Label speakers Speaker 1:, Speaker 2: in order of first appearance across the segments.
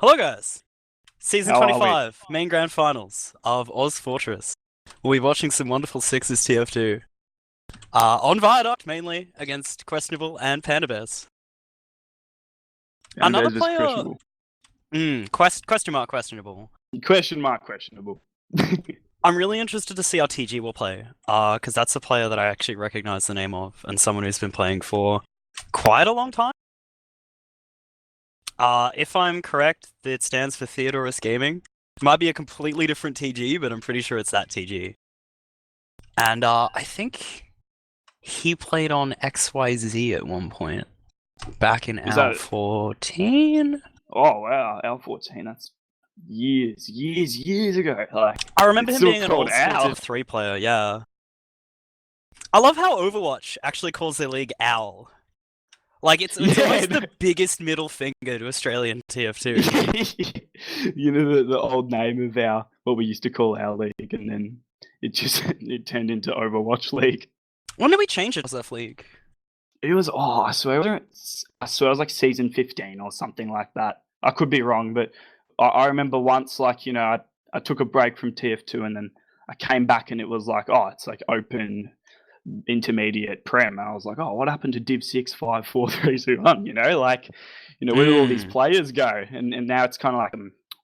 Speaker 1: Hello, guys. Season
Speaker 2: How are we?
Speaker 1: 25, main grand finals of ozfortress. We'll be watching some wonderful sixes TF2. On Viaduct, mainly, against Questionable and Panda Bears.
Speaker 2: And
Speaker 1: Another
Speaker 2: there's this
Speaker 1: player...
Speaker 2: questionable.
Speaker 1: Question mark questionable.
Speaker 2: Question mark questionable.
Speaker 1: I'm really interested to see how TG will play, because that's a player that I actually recognize the name of, and someone who's been playing for quite a long time. If I'm correct, it stands for Theodorus Gaming. It might be a completely different TG, but I'm pretty sure it's that TG. And I think he played on XYZ at one point, back in
Speaker 2: Was that?
Speaker 1: L14.
Speaker 2: Oh wow, L14. That's years ago. Like
Speaker 1: I remember
Speaker 2: it's
Speaker 1: him
Speaker 2: still
Speaker 1: being an
Speaker 2: called
Speaker 1: old school
Speaker 2: Al.
Speaker 1: Div 3 player, yeah. I love how Overwatch actually calls their league OWL. Like, it's almost the biggest middle finger to Australian TF2.
Speaker 2: You know the old name of our what we used to call our league, and then it turned into Overwatch League.
Speaker 1: When did we change it as that league?
Speaker 2: It was I swear it was like season 15 or something like that. I could be wrong, but I remember once I took a break from TF2 and then I came back and it was like it's like open intermediate prem. And I was like, what happened to Div 6 5 4 3 2 1? Where do all these players go? And now it's kind of like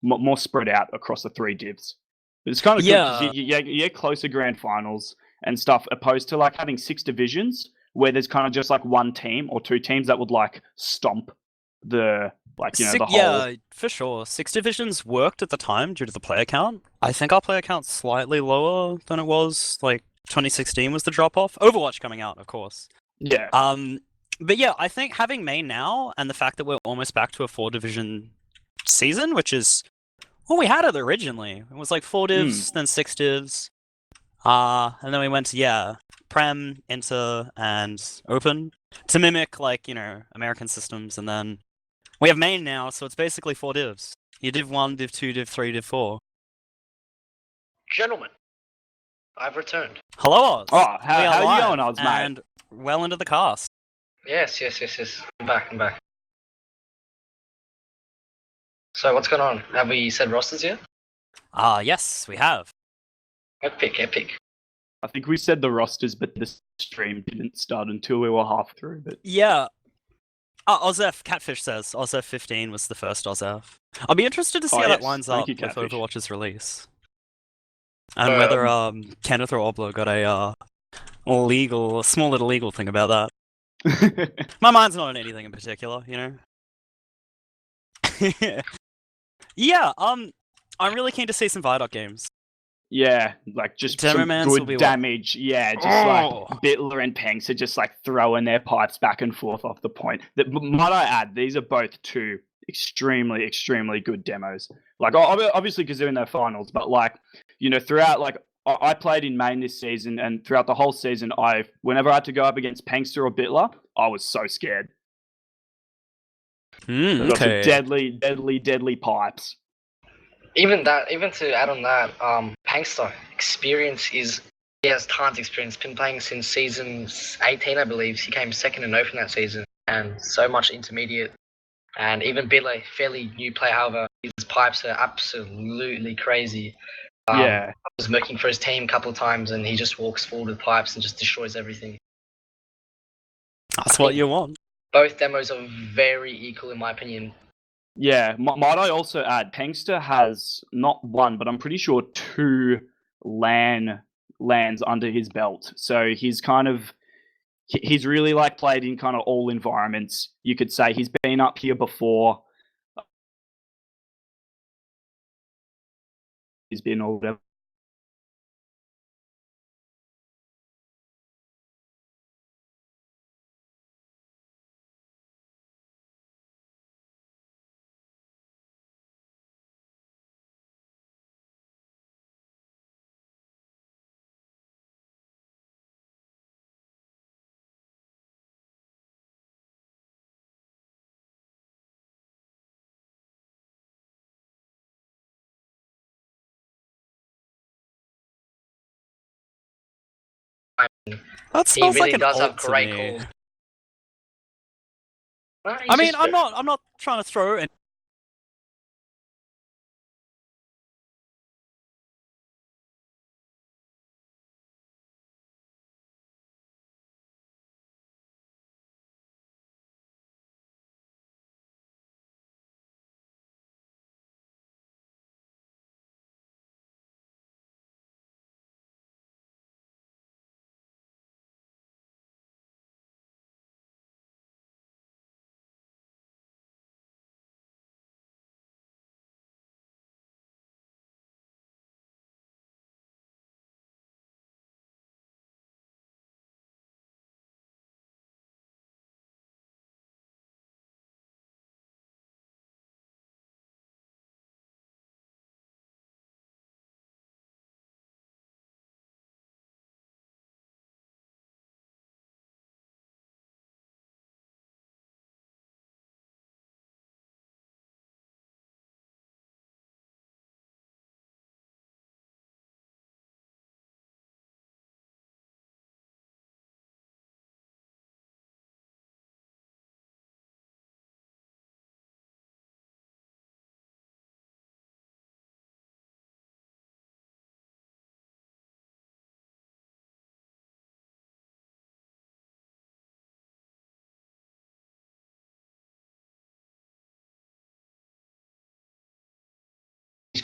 Speaker 2: more spread out across the three divs. But it's kind of good because you get closer grand finals and stuff, opposed to like having 6 divisions where there's kind of just like one team or two teams that would like stomp the the whole.
Speaker 1: Yeah, for sure. 6 divisions worked at the time due to the player count. I think our player count's slightly lower than it was, like 2016 was the drop-off. Overwatch coming out, of course.
Speaker 2: Yeah.
Speaker 1: But yeah, I think having main now and the fact that we're almost back to a 4-division season, which is what we had it originally. It was like 4 divs, then 6 divs. And then we went to, Prem, Inter, and Open to mimic, like, American systems. And then we have main now, so it's basically 4 divs. You div 1, div 2, div 3, div 4.
Speaker 3: Gentlemen, I've returned.
Speaker 1: Hello, Oz.
Speaker 2: How are you going, Oz, mate?
Speaker 1: And well into the cast.
Speaker 3: Yes. I'm back. So what's going on? Have we said rosters yet?
Speaker 1: Yes, we have.
Speaker 3: Epic.
Speaker 2: I think we said the rosters, but the stream didn't start until we were half through. But
Speaker 1: yeah. Ozef, Catfish says Ozef 15 was the first Ozef. I'll be interested to see how that lines up with Overwatch's release. And whether Kenneth or Oblo got a small little legal thing about that. My mind's not on anything in particular, Yeah, I'm really keen to see some Viaduct games.
Speaker 2: Yeah, like just some good damage. Yeah, just like Bitler and Panks are just like throwing their pipes back and forth off the point. Might I add, these are both two extremely good demos. Like obviously because they're in their finals, but like throughout, like I played in main this season, and throughout the whole season, whenever I had to go up against Pankster or Bitler, I was so scared. They've got some deadly pipes.
Speaker 3: Even to add on that, Pankster he has tons of experience. Been playing since season 18, I believe. He came second in Open that season, and so much intermediate. And even Bitler, fairly new player, however, his pipes are absolutely crazy. I was working for his team a couple of times, and he just walks forward with pipes and just destroys everything.
Speaker 1: That's what you want.
Speaker 3: Both demos are very equal, in my opinion.
Speaker 2: Yeah, might I also add, Pankster has not one, but I'm pretty sure 2 lands under his belt. So he's really like played in kind of all environments. You could say he's been up here before. He's been all whatever.
Speaker 1: That smells
Speaker 3: really
Speaker 1: like an
Speaker 3: does
Speaker 1: alt
Speaker 3: have great
Speaker 1: to me.
Speaker 3: calls.
Speaker 1: I mean, I'm not trying to throw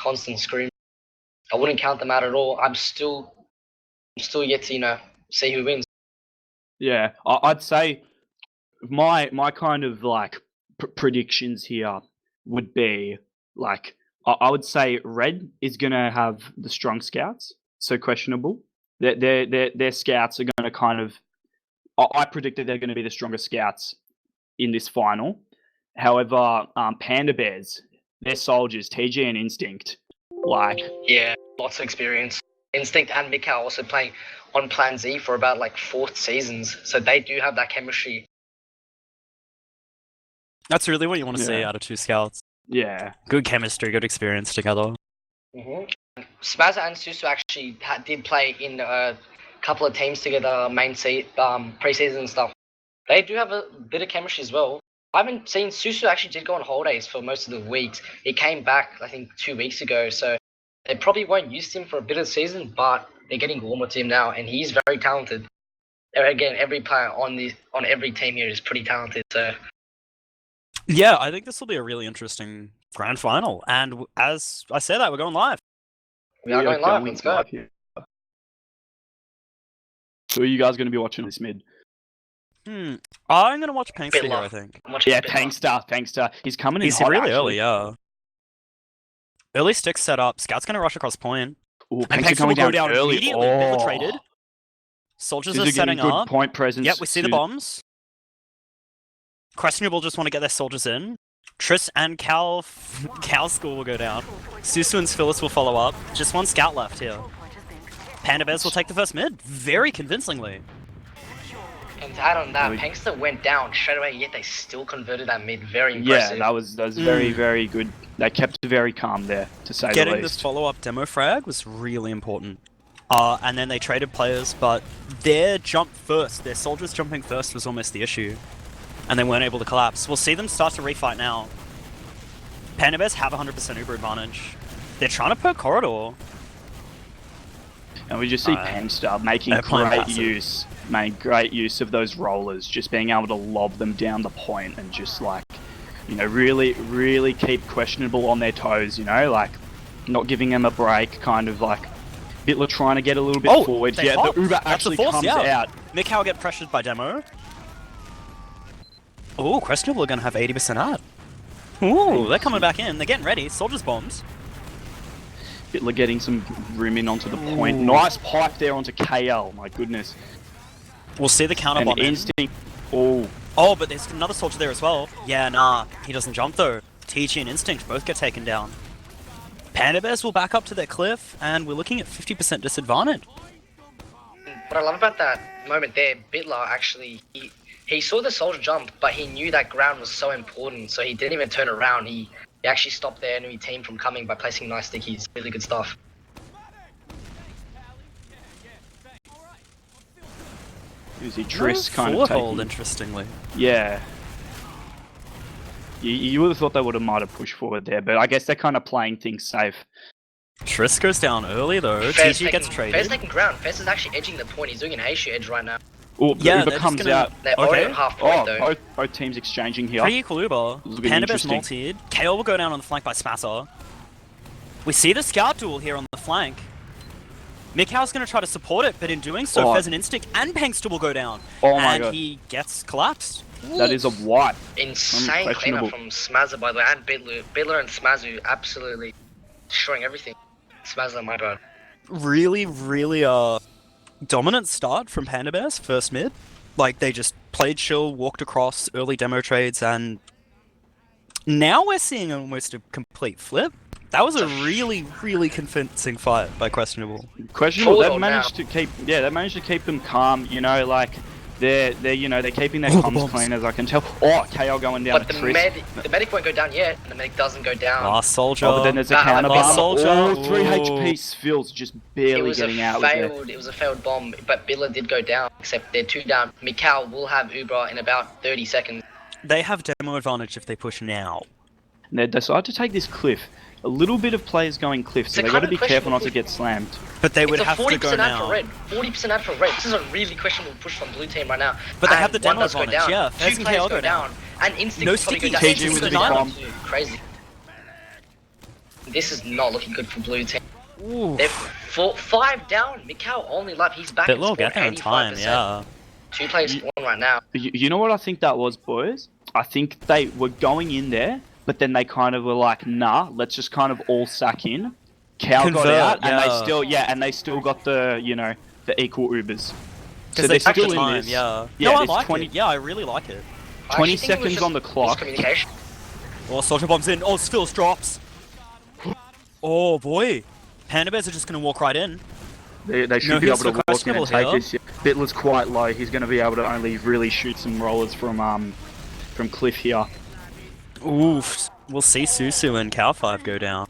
Speaker 3: constant scream. I wouldn't count them out at all. I'm still yet to see who wins.
Speaker 2: Yeah, I'd say my kind of like predictions here would be like I would say Red is gonna have the strong scouts, so questionable. Their scouts are gonna kind of. I predicted they're going to be the strongest scouts in this final. However, Panda Bears, their soldiers, TG and Instinct,
Speaker 3: yeah, lots of experience. Instinct and Mikau also playing on Plan Z for about like 4 seasons, so they do have that chemistry.
Speaker 1: That's really what you want to see out of 2 scouts.
Speaker 2: Yeah,
Speaker 1: good chemistry, good experience together.
Speaker 3: Smazza and Susu actually did play in a couple of teams together, preseason and stuff. They do have a bit of chemistry as well. I haven't seen Susu actually did go on holidays for most of the weeks. He came back, I think, 2 weeks ago, so they probably won't use him for a bit of the season, but they're getting warmer to him now, and he's very talented. Again, every player on every team here is pretty talented, so...
Speaker 1: Yeah, I think this will be a really interesting grand final, and as I say that, we're going live.
Speaker 3: We are going live, let's go.
Speaker 2: So are you guys going to be watching this mid?
Speaker 1: I'm going to watch Pankster here, I think.
Speaker 2: Yeah, Pankster. He's coming in
Speaker 1: He's
Speaker 2: hot,
Speaker 1: really
Speaker 2: actually.
Speaker 1: early, yeah. Early stick set up. Scout's going to rush across point.
Speaker 2: Ooh,
Speaker 1: And
Speaker 2: Pankster
Speaker 1: Pankster will go down
Speaker 2: early.
Speaker 1: immediately. Bit traded. Soldiers are setting
Speaker 2: good
Speaker 1: up.
Speaker 2: Point presence.
Speaker 1: Yep, we see the bombs. Questionable just want to get their soldiers in. Triss and Cow School will go down. Susu and Phyllis will follow up. Just 1 scout left here. Panda Bears will take the first mid, very convincingly.
Speaker 3: And to add on that, Pankster went down straight away, yet they still converted that mid. Very impressive.
Speaker 2: Yeah, that was very, very good. They kept it very calm there, to say the least.
Speaker 1: Getting this follow-up demo frag was really important. And then they traded players, but their jump first, their soldiers jumping first was almost the issue. And they weren't able to collapse. We'll see them start to refight now. Panda Bears have 100% Uber advantage. They're trying to poke corridor.
Speaker 2: And we just see Pankster making great use of those rollers, just being able to lob them down the point and just really, really keep questionable on their toes, like not giving them a break, kind of like Bitler trying to get a little bit forward. Yeah, the Uber actually comes out.
Speaker 1: Mikau will get pressured by demo. Oh, questionable are going to have 80% out. Ooh, they're coming back in. They're getting ready. Soldiers bombs.
Speaker 2: Bitler getting some room in onto the point. Nice pipe there onto KL. My goodness.
Speaker 1: We'll see the counter bomb.
Speaker 2: Instinct.
Speaker 1: Oh, but there's another soldier there as well. Yeah, nah. He doesn't jump though. TG and Instinct both get taken down. Panda Bears will back up to their cliff, and we're looking at 50% disadvantage.
Speaker 3: What I love about that moment there, Bitler actually, he saw the soldier jump, but he knew that ground was so important, so he didn't even turn around. He actually stopped their enemy team from coming by placing nice stickies. Really good stuff.
Speaker 2: You see Triss kind of taking...
Speaker 1: interestingly.
Speaker 2: Yeah. You would have thought they might have pushed forward there, but I guess they're kind of playing things safe.
Speaker 1: Triss goes down early though. TG gets traded.
Speaker 3: Fair's taking ground. Fair's is actually edging the point. He's doing an Asia edge right now.
Speaker 2: Oh, yeah, Uber comes out.
Speaker 3: They're already on half point though.
Speaker 2: Both teams exchanging here.
Speaker 1: Pretty equal Uber. Panda Bear's multied. KO will go down on the flank by Smasser. We see the scout duel here on the flank. Mikau's going to try to support it, but in doing so, Fez and Instinct and Pankster will go down.
Speaker 2: Oh my god.
Speaker 1: And he gets collapsed.
Speaker 2: That is a wipe.
Speaker 3: Insane cleanup from Smazza, by the way, and Bitler. Bitler and Smazzu absolutely destroying everything. Smazza, my bad.
Speaker 1: Really, really dominant start from Panda Bears, first mid. Like, they just played chill, walked across early demo trades, and now we're seeing almost a complete flip. That was a really, really convincing fight by Questionable.
Speaker 2: They managed to keep them calm, they're keeping their comms clean, as I can tell. Oh, KO going down.
Speaker 3: But the medic won't go down yet. The medic doesn't go down.
Speaker 1: Last soldier.
Speaker 2: Oh, but then there's a counter bomb.
Speaker 1: Soldier.
Speaker 2: Oh, 3 HP Spills just barely getting out.
Speaker 3: It was a failed bomb, but Billa did go down, except they're 2 down. Mikau will have Uber in about 30 seconds.
Speaker 1: They have demo advantage if they push now.
Speaker 2: And they decide to take this cliff. A little bit of players going cliff, so they've got to be careful not to get slammed.
Speaker 1: But they would have to go now.
Speaker 3: 40% ad for red. This is a really questionable push from blue team right now.
Speaker 1: But they have the demo advantage, yeah.
Speaker 3: 2 players go down. And Instinct
Speaker 1: no
Speaker 3: probably
Speaker 1: sticky
Speaker 3: go down.
Speaker 1: TG with the bomb.
Speaker 3: Crazy. This is not looking good for blue team.
Speaker 1: Ooh.
Speaker 3: They're 5 down. Mikau only left. He's back
Speaker 1: Bit
Speaker 3: in
Speaker 1: little
Speaker 3: spawn
Speaker 1: get there in
Speaker 3: 85%.
Speaker 1: time, yeah.
Speaker 3: 2 players spawn right now.
Speaker 2: You know what I think that was, boys? I think they were going in there, but then they kind of were like, nah, let's just kind of all sack in. Cow got
Speaker 1: Convert,
Speaker 2: out, and
Speaker 1: yeah.
Speaker 2: they still got the, you know, the equal Ubers.
Speaker 1: Because they took the
Speaker 2: still in
Speaker 1: time,
Speaker 2: this.
Speaker 1: yeah.
Speaker 2: Yeah,
Speaker 1: No, I
Speaker 2: it's
Speaker 1: like
Speaker 2: 20
Speaker 1: it. Yeah, I really like it.
Speaker 2: 20 seconds on the clock.
Speaker 3: Miscommunication.
Speaker 1: Oh, Soldier Bomb's in. Oh, Phil's drops. Oh, boy. Panda Bears are just going to walk right in.
Speaker 2: They should
Speaker 1: No
Speaker 2: be able
Speaker 1: hits
Speaker 2: to
Speaker 1: for
Speaker 2: walk in
Speaker 1: questionable
Speaker 2: and take
Speaker 1: here.
Speaker 2: this. Yeah. Bitler's quite low. He's going to be able to only really shoot some rollers from Cliff here.
Speaker 1: Oof. We'll see Susu and Cow 5 go down.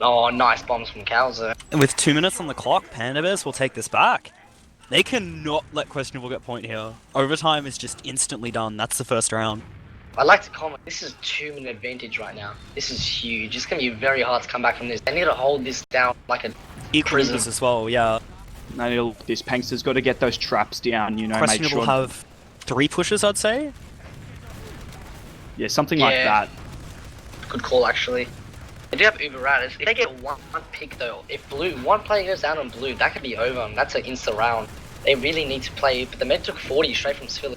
Speaker 3: Oh, nice bombs from Calzo.
Speaker 1: And with 2 minutes on the clock, Panda Bears will take this back. They cannot let Questionable get point here. Overtime is just instantly done. That's the first round.
Speaker 3: I'd like to comment, this is 2-minute advantage right now. This is huge. It's going to be very hard to come back from this. They need to hold this down like a
Speaker 1: Equal
Speaker 3: prison.
Speaker 1: as well, yeah.
Speaker 2: No, this Pankster's got to get those traps down, you know, make
Speaker 1: Questionable
Speaker 2: sure.
Speaker 1: have 3 pushes, I'd say.
Speaker 2: Yeah, something like that.
Speaker 3: Good call, actually. They do have Uber Rat. If they get one pick, though, if blue, one player goes down on blue, that could be over, and that's an insta round. They really need to play, but the Med took 40 straight from Sphilly.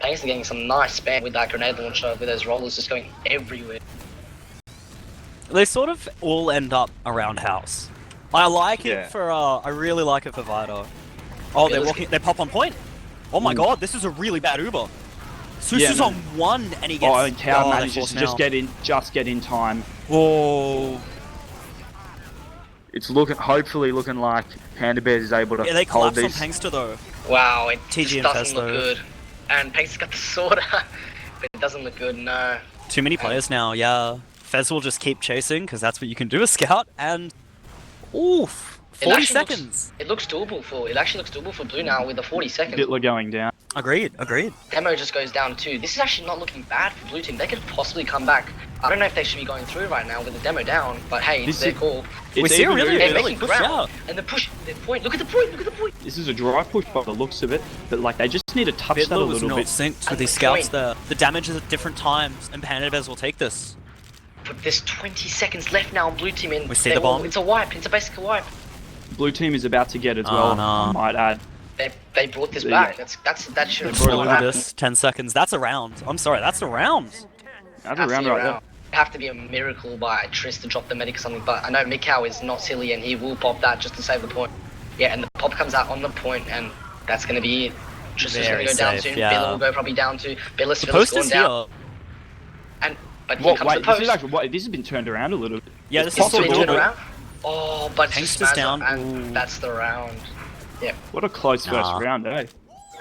Speaker 3: Pankster getting some nice spam with that grenade launcher, with those rollers just going everywhere.
Speaker 1: They sort of all end up around house. I like it
Speaker 2: Yeah.
Speaker 1: for, I really like it for Vida. Oh, they're walking, they pop on point. Oh my god, this is a really bad Uber. Susu's on 1 and he gets...
Speaker 2: Oh, and Cow
Speaker 1: they
Speaker 2: manages
Speaker 1: force
Speaker 2: to
Speaker 1: him
Speaker 2: just
Speaker 1: out.
Speaker 2: get in time.
Speaker 1: Oh.
Speaker 2: It's hopefully looking like Panda Bears is able to
Speaker 1: Yeah, they
Speaker 2: hold
Speaker 1: collapse on
Speaker 2: this.
Speaker 1: Pankster though.
Speaker 3: Wow, it
Speaker 1: TG
Speaker 3: just
Speaker 1: and
Speaker 3: doesn't
Speaker 1: Fez,
Speaker 3: look
Speaker 1: though.
Speaker 3: good. And Pankster's got the sword, but it doesn't look good, no.
Speaker 1: Too many players now, yeah. Fez will just keep chasing, because that's what you can do as Scout, and... Oof! 40 seconds!
Speaker 3: It actually looks doable for blue now with the 40 seconds.
Speaker 2: Bitler going down.
Speaker 1: Agreed.
Speaker 3: Demo just goes down too. This is actually not looking bad for blue team. They could possibly come back. I don't know if they should be going through right now with the demo down, but hey, it's their call.
Speaker 1: We see a really
Speaker 3: They're
Speaker 1: early
Speaker 3: making
Speaker 1: push
Speaker 3: ground.
Speaker 1: out.
Speaker 3: And the push, the point, look at the point!
Speaker 2: This is a dry push by the looks of it, but like they just need to touch that a
Speaker 1: Bitler was
Speaker 2: little
Speaker 1: not
Speaker 2: bit.
Speaker 1: synced with
Speaker 3: And
Speaker 1: these
Speaker 3: the
Speaker 1: Scouts
Speaker 3: point.
Speaker 1: there. The damage is at different times, and Panda Bears will take this.
Speaker 3: But there's 20 seconds left now on blue team and
Speaker 1: We see the bomb.
Speaker 3: it's a wipe, it's a basic wipe.
Speaker 2: Blue team is about to get as well,
Speaker 1: no.
Speaker 2: I might add.
Speaker 3: They brought this
Speaker 2: Yeah.
Speaker 3: back. That should have
Speaker 2: They brought it
Speaker 3: not
Speaker 2: back.
Speaker 3: happened.
Speaker 1: This 10 seconds. That's a round. I'm sorry, that's a round.
Speaker 2: That's a round right there.
Speaker 3: It'd have to be a miracle by Triss to drop the medic or something, but I know Mikau is not silly and he will pop that just to save the point. Yeah, and the pop comes out on the point and that's going to be it. Triss is going to go down soon.
Speaker 1: yeah.
Speaker 3: Billa will go probably down too. Billa's
Speaker 1: The
Speaker 3: going
Speaker 1: post is
Speaker 3: down.
Speaker 1: here.
Speaker 3: But here comes the post.
Speaker 2: This has been turned around a little bit.
Speaker 1: Yeah,
Speaker 2: It's
Speaker 1: this is
Speaker 3: Possibly
Speaker 1: possible.
Speaker 3: turn around. Oh, but
Speaker 1: Pankster's down.
Speaker 3: and that's the round.
Speaker 2: What a close first
Speaker 1: Nah.
Speaker 2: round, eh?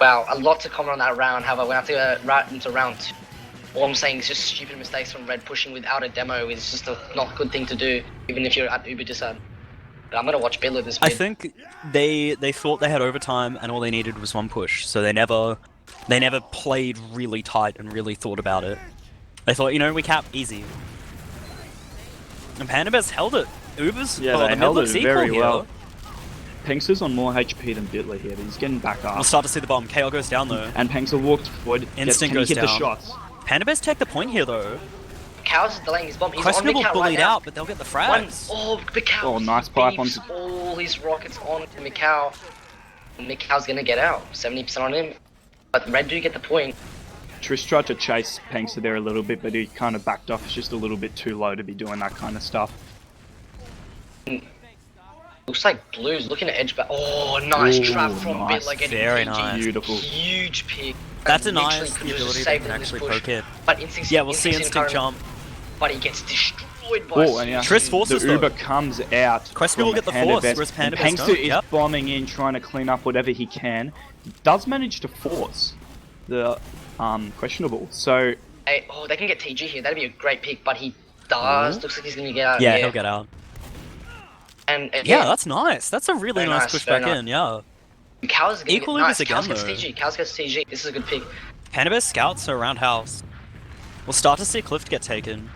Speaker 3: Wow, a lot to comment on that round. However, we have to go right into round 2. All I'm saying is just stupid mistakes from Red pushing without a demo is just a not good thing to do, even if you're at Uber Disad. But I'm gonna watch Billa this
Speaker 1: I
Speaker 3: mid.
Speaker 1: think they thought they had overtime and all they needed was 1 push, so they never played really tight and really thought about it. They thought, you know, we cap easy. And Panda Bears held it. Ubers,
Speaker 2: Yeah,
Speaker 1: oh,
Speaker 2: they
Speaker 1: the mid
Speaker 2: held it
Speaker 1: looks equal
Speaker 2: very
Speaker 1: here.
Speaker 2: well. Pinkster's on more HP than Bitler here, but he's getting back up.
Speaker 1: We'll start to see the bomb. KO goes down though.
Speaker 2: And Pinkster walked forward.
Speaker 1: Instinct
Speaker 2: Can he
Speaker 1: goes
Speaker 2: hit the
Speaker 1: down.
Speaker 2: shots?
Speaker 1: Panda Bears take the point here though.
Speaker 3: Cow's is delaying his bomb. He's
Speaker 1: Questionable
Speaker 3: on Mikau
Speaker 1: bullied
Speaker 3: right now.
Speaker 1: out, but they'll get the frags.
Speaker 3: Mikau.
Speaker 2: Oh, nice pipe
Speaker 3: beeps
Speaker 2: onto-
Speaker 3: all his rockets on to Mikau. Mikau's gonna get out. 70% on him. But Red do get the point.
Speaker 2: Trish tried to chase Pinkster there a little bit, but he kind of backed off. It's just a little bit too low to be doing that kind of stuff.
Speaker 3: Looks like Blue's looking at edge back. Oh, nice
Speaker 2: Ooh,
Speaker 3: trap from
Speaker 2: nice.
Speaker 3: Bitler getting
Speaker 1: Very
Speaker 3: PG.
Speaker 1: nice.
Speaker 2: Beautiful.
Speaker 3: Huge pick.
Speaker 1: That
Speaker 3: Literally
Speaker 1: denies
Speaker 3: could
Speaker 1: the
Speaker 3: just
Speaker 1: ability they
Speaker 3: save
Speaker 1: can
Speaker 3: him this
Speaker 1: actually
Speaker 3: push.
Speaker 1: poke in.
Speaker 3: But Instinct,
Speaker 1: Yeah, we'll see
Speaker 3: Instinct
Speaker 1: Instinct jump.
Speaker 3: But he gets destroyed by
Speaker 2: Oh, and yeah,
Speaker 1: Triss forces
Speaker 2: the
Speaker 1: though.
Speaker 2: Uber comes out.
Speaker 1: Questionable
Speaker 2: from
Speaker 1: get the
Speaker 2: Panda
Speaker 1: force,
Speaker 2: Bears,
Speaker 1: whereas Panda
Speaker 2: and
Speaker 1: Bears
Speaker 2: Pinkster
Speaker 1: don't.
Speaker 2: is
Speaker 1: Yep.
Speaker 2: bombing in, trying to clean up whatever he can. He does manage to force the questionable. So
Speaker 3: Hey, oh, they can get TG here. That'd be a great pick, but he does. Looks like he's gonna get out.
Speaker 1: Yeah, he'll get out.
Speaker 3: And
Speaker 1: Yeah, that's nice. That's a really
Speaker 3: Very
Speaker 1: nice
Speaker 3: nice,
Speaker 1: push
Speaker 3: very
Speaker 1: back
Speaker 3: nice.
Speaker 1: in, yeah.
Speaker 3: Cow's getting
Speaker 1: Equally
Speaker 3: nice.
Speaker 1: was again,
Speaker 3: Cows gets
Speaker 1: though.
Speaker 3: TG. Cows gets TG. This is a good pick.
Speaker 1: Panda Bears scouts are around house. We'll start to see Cliff get taken.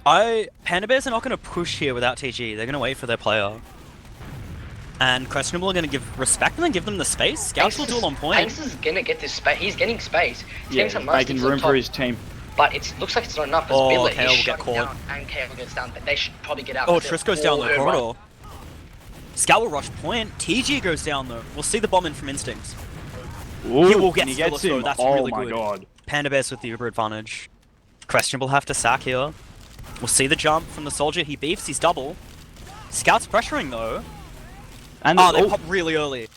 Speaker 1: Panda Bears are not going to push here without TG. They're going to wait for their player. And Questionable are going to give respect and then give them the space. Scouts will duel on point.
Speaker 3: Hanks is gonna get this space. He's getting space. He's
Speaker 2: yeah,
Speaker 3: getting some nice
Speaker 2: making
Speaker 3: things on
Speaker 2: room
Speaker 3: top.
Speaker 2: for his team.
Speaker 3: but it looks like it's not enough. As
Speaker 1: Oh,
Speaker 3: Billa
Speaker 1: KO
Speaker 3: is
Speaker 1: will get
Speaker 3: shutting
Speaker 1: caught.
Speaker 3: down, and KO gets down. They should probably get out.
Speaker 1: Oh,
Speaker 3: 'cause
Speaker 1: Triss
Speaker 3: they're
Speaker 1: goes down
Speaker 3: all
Speaker 1: the
Speaker 3: her run.
Speaker 1: corridor. Scout will rush point. TG goes down though. We'll see the bomb in from Instinct.
Speaker 2: Ooh,
Speaker 1: He will get
Speaker 2: and he
Speaker 1: Spiller
Speaker 2: gets
Speaker 1: though,
Speaker 2: him.
Speaker 1: that's
Speaker 2: Oh
Speaker 1: really
Speaker 2: my
Speaker 1: good.
Speaker 2: god.
Speaker 1: Panda Bears with the Uber advantage. Questionable have to sack here. We'll see the jump from the soldier. He beefs, he's double. Scout's pressuring though.
Speaker 2: And
Speaker 1: Oh, they pop really early.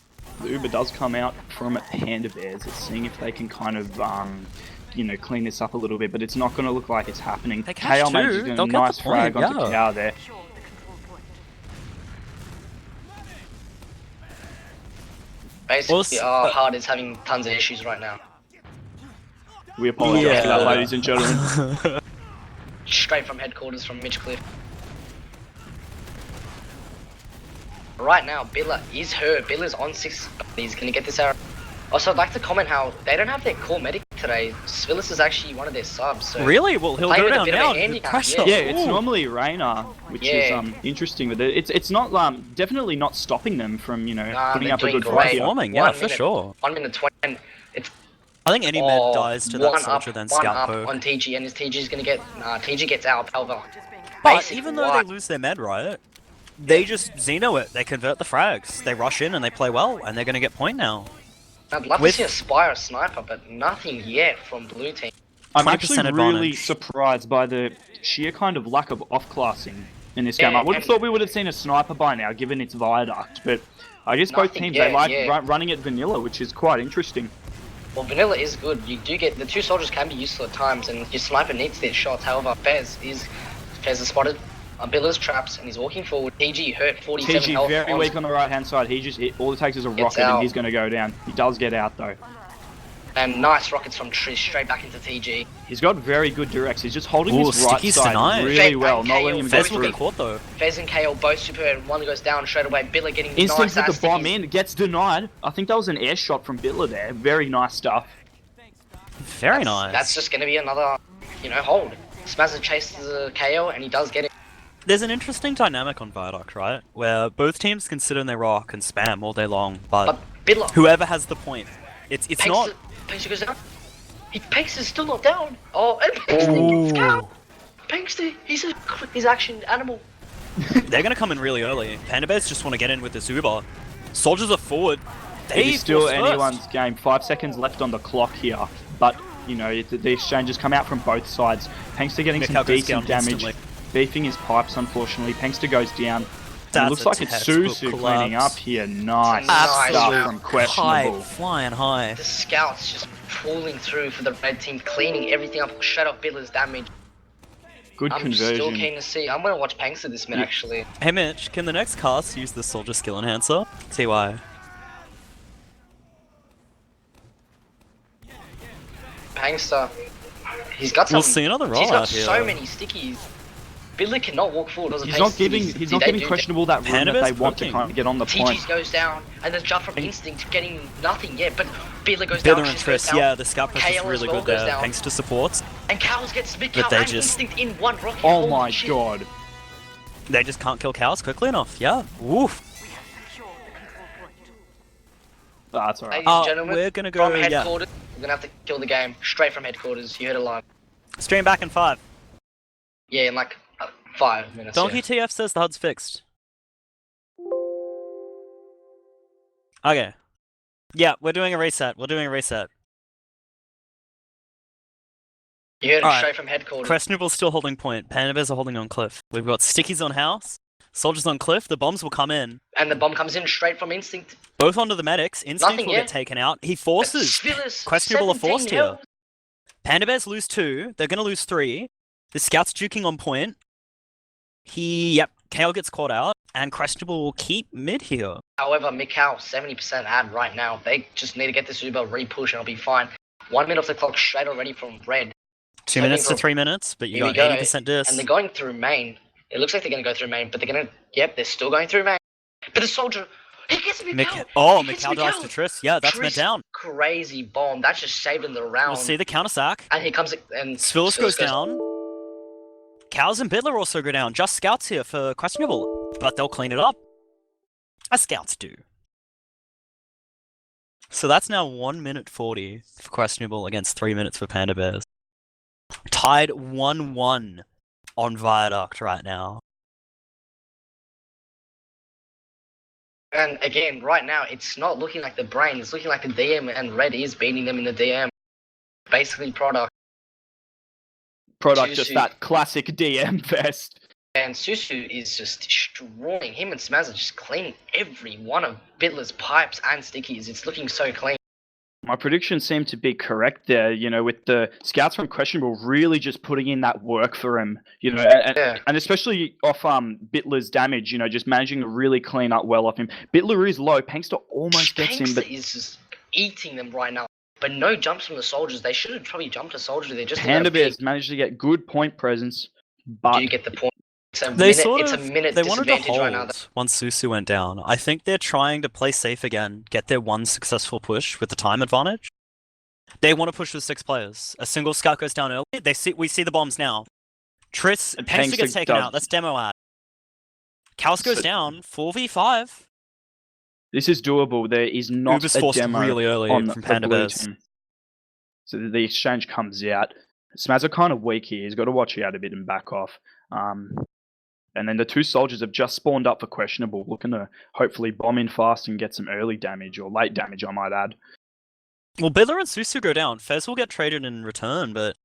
Speaker 2: the Uber does come out from Panda Bears. It's seeing if they can kind of, you know, clean this up a little bit, but it's not going to look like it's happening.
Speaker 1: They catch
Speaker 2: KO
Speaker 1: two,
Speaker 2: manages doing
Speaker 1: they'll
Speaker 2: a
Speaker 1: get the
Speaker 2: nice frag
Speaker 1: point,
Speaker 2: onto
Speaker 1: yeah.
Speaker 2: Cow there.
Speaker 3: Basically, our hard is having tons of issues right now.
Speaker 2: We apologise for that, ladies and gentlemen.
Speaker 3: Straight from headquarters from Mitch Cliff. Right now, Billa is hurt. Billa's on 6. He's gonna get this arrow. Also, I'd like to comment how they don't have their core medic today. Svillis is actually one of their subs. So
Speaker 1: Really? Well, he'll go down now.
Speaker 3: handicap,
Speaker 1: Pressure.
Speaker 2: Yeah, it's
Speaker 1: Ooh.
Speaker 2: normally Reyna, which is interesting with it. It's not definitely not stopping them from, you know, putting
Speaker 3: they're
Speaker 2: up a
Speaker 3: doing
Speaker 2: good
Speaker 3: great.
Speaker 2: fight here.
Speaker 1: Performing, yeah, for sure.
Speaker 3: 1 minute 20. And it's
Speaker 1: I think any med dies to that
Speaker 3: one
Speaker 1: soldier
Speaker 3: up,
Speaker 1: then
Speaker 3: one
Speaker 1: Scout
Speaker 3: up
Speaker 1: poke.
Speaker 3: on TG, and his TG's gonna get TG gets out. However,
Speaker 1: But even though they lose their med, right? They just Xeno it. They convert the frags. They rush in and they play well, and they're gonna get point now.
Speaker 3: I'd love to see a Spire sniper, but nothing yet from blue team.
Speaker 2: I'm actually
Speaker 1: 20%
Speaker 2: really
Speaker 1: advantage.
Speaker 2: surprised by the sheer kind of lack of off-classing in this game.
Speaker 3: Yeah,
Speaker 2: I would have thought we would have seen a sniper by now, given its viaduct, but I guess both
Speaker 3: Nothing
Speaker 2: teams,
Speaker 3: yet,
Speaker 2: they like
Speaker 3: yeah.
Speaker 2: running it vanilla, which is quite interesting.
Speaker 3: Well, vanilla is good. You do get the 2 soldiers can be useful at times, and your sniper needs their shots. However, Fez is spotted. Billa's traps, and he's walking forward. TG hurt 47
Speaker 2: TG
Speaker 3: health.
Speaker 2: very weak on the right-hand side. All it takes is a rocket
Speaker 3: out.
Speaker 2: and he's going to go down. He does get out though.
Speaker 3: And nice rockets from Trish straight back into TG.
Speaker 2: He's got very good directs. He's just holding
Speaker 1: Ooh,
Speaker 2: his right
Speaker 1: stickies
Speaker 2: side
Speaker 1: tonight.
Speaker 2: really
Speaker 3: Fez
Speaker 2: well,
Speaker 3: and
Speaker 2: not
Speaker 3: KO
Speaker 2: letting him
Speaker 3: both
Speaker 2: get
Speaker 1: Fez will
Speaker 2: through.
Speaker 1: get caught though.
Speaker 3: Fez and KO both super, and one goes down straight away. Billa getting
Speaker 2: Instinct
Speaker 3: nice
Speaker 2: with the bomb
Speaker 3: stickies.
Speaker 2: in, gets denied. I think that was an air shot from Bitler there. Very nice stuff.
Speaker 1: Very nice.
Speaker 3: That's just going to be another, hold. Smazza chases the KO, and he does get it.
Speaker 1: There's an interesting dynamic on Viaduct, right? Where both teams can sit in their rock and spam all day long, but
Speaker 3: But Billa,
Speaker 1: whoever has the point, it's not.
Speaker 3: Pankster goes down. Pankster's still not down. Oh, and Pankster gets down. Pankster, he's a quick action animal.
Speaker 1: They're gonna come in really early. Panda Bears just want to get in with this Uber. Soldiers are forward.
Speaker 2: It is still anyone's game. 5 seconds left on the clock here, but the exchanges come out from both sides. Pankster getting
Speaker 1: Mikhail
Speaker 2: some
Speaker 1: goes
Speaker 2: decent
Speaker 1: down
Speaker 2: damage,
Speaker 1: instantly.
Speaker 2: beefing his pipes. Unfortunately, Pankster goes down. And
Speaker 1: That's
Speaker 2: it looks
Speaker 1: a
Speaker 2: like it's
Speaker 1: textbook
Speaker 2: Susu
Speaker 1: collapse.
Speaker 2: cleaning up here. Nice
Speaker 3: Absolute
Speaker 2: stuff from Questionable.
Speaker 1: High, flying high.
Speaker 3: The scouts just pulling through for the red team, cleaning everything up, shut off Billa's damage.
Speaker 2: Good
Speaker 3: I'm
Speaker 2: conversion.
Speaker 3: still keen to see. I'm gonna watch Pankster this minute actually.
Speaker 1: Hey Mitch, can the next cast use the soldier skill enhancer? See why?
Speaker 3: Pankster, he's got some.
Speaker 1: We'll see another
Speaker 3: He's got
Speaker 1: rollout here.
Speaker 3: so many stickies. Billa cannot walk forward.
Speaker 2: He's not giving Questionable that room
Speaker 1: Panda
Speaker 2: that they
Speaker 1: Bear's
Speaker 2: want to
Speaker 1: cooking.
Speaker 2: kind of get on the point.
Speaker 3: TG's goes down, and then jump from instinct, getting nothing yet. But Billa goes
Speaker 1: Biller
Speaker 3: down.
Speaker 1: and
Speaker 3: Triss goes
Speaker 1: Triss,
Speaker 3: down,
Speaker 1: yeah, the scout push is
Speaker 3: KO
Speaker 1: really
Speaker 3: as well
Speaker 1: good
Speaker 3: goes
Speaker 1: there,
Speaker 3: down.
Speaker 1: thanks to supports.
Speaker 3: And Cows gets Big
Speaker 1: But
Speaker 3: Cow
Speaker 1: they
Speaker 3: and
Speaker 1: just-
Speaker 3: instinct in one rocket.
Speaker 2: Oh
Speaker 3: Holy
Speaker 2: my
Speaker 3: shit.
Speaker 2: god.
Speaker 1: They just can't kill cows quickly enough, yeah. Woof.
Speaker 2: That's alright.
Speaker 3: Ladies and gentlemen,
Speaker 1: we're gonna go,
Speaker 3: from
Speaker 1: yeah.
Speaker 3: headquarters. We're gonna have to kill the game straight from headquarters. You heard it live.
Speaker 1: Stream back in 5.
Speaker 3: Yeah, in like 5 minutes.
Speaker 1: Donkey
Speaker 3: yeah.
Speaker 1: TF says the HUD's fixed. Okay. Yeah, we're doing a reset. We're doing a reset.
Speaker 3: You heard it
Speaker 1: Alright.
Speaker 3: straight from headquarters.
Speaker 1: Questionable's still holding point. Panda Bears are holding on cliff. We've got stickies on house. Soldiers on cliff. The bombs will come in.
Speaker 3: And the bomb comes in straight from instinct.
Speaker 1: Both onto the medics. Instinct
Speaker 3: Nothing
Speaker 1: will
Speaker 3: yet.
Speaker 1: get taken out. He forces.
Speaker 3: Spillers,
Speaker 1: Questionable are
Speaker 3: 17
Speaker 1: forced here.
Speaker 3: health.
Speaker 1: Panda Bears lose 2. They're going to lose 3. The scout's juking on point. Yep, Kale gets caught out. And Questionable will keep mid here.
Speaker 3: However, Mikhail 70% ad right now. They just need to get this Uber re-push and it'll be fine. 1 minute off the clock straight already from red.
Speaker 1: 2
Speaker 3: Heading
Speaker 1: minutes to
Speaker 3: from-
Speaker 1: 3 minutes, but you
Speaker 3: Here we
Speaker 1: got
Speaker 3: go.
Speaker 1: 80% dis.
Speaker 3: And they're going through main. It looks like they're going to go through main, but they're going to... Yep, they're still going through main. But the soldier... He gets Mikhail! He gets
Speaker 1: Mikhail dies to Triss. Yeah, that's meant
Speaker 3: Triss,
Speaker 1: down.
Speaker 3: Crazy bomb. That's just saved in the round.
Speaker 1: We'll see the counter sack.
Speaker 3: And here comes... And
Speaker 1: Svillis goes down. Cows and Biddler also go down. Just scouts here for Questionable. But they'll clean it up. As scouts do. So that's now 1 minute 40 for Questionable against 3 minutes for Panda Bears. Tied 1-1 on Viaduct right now.
Speaker 3: And again, right now, it's not looking like the brain. It's looking like the DM, and Red is beating them in the DM. Basically, Product.
Speaker 2: Just that classic DM fest.
Speaker 3: And Susu is just destroying him, and Smaz are just cleaning every one of Bitler's pipes and stickies. It's looking so clean.
Speaker 2: My predictions seem to be correct there, with the scouts from Questionable really just putting in that work for him, and especially off Bitler's damage, just managing to really clean up well off him. Bitler is low, Pankster almost gets him, but
Speaker 3: is just eating them right now. But no jumps from the soldiers. They should have probably jumped a soldier there. Just
Speaker 2: Panda Bears managed to get good point presence, but
Speaker 3: do you get the point? It's a minute
Speaker 1: they wanted to hold
Speaker 3: right now.
Speaker 1: Once Susu went down. I think they're trying to play safe again, get their one successful push with the time advantage. They want to push with 6 players. A single scout goes down early. We see the bombs now. Pankster gets taken out. That's demo ad. Kaos goes down. 4v5.
Speaker 2: This is doable. There is not
Speaker 1: Uber's
Speaker 2: a
Speaker 1: forced
Speaker 2: demo
Speaker 1: really early
Speaker 2: on
Speaker 1: from Panda Bears.
Speaker 2: Team. So the exchange comes out. Smaz are kind of weak here. He's got to watch out a bit and back off. And then the 2 soldiers have just spawned up for Questionable, looking to hopefully bomb in fast and get some early damage, or late damage, I might add.
Speaker 1: Well, Bitler and Susu go down. Fez will get traded in return, but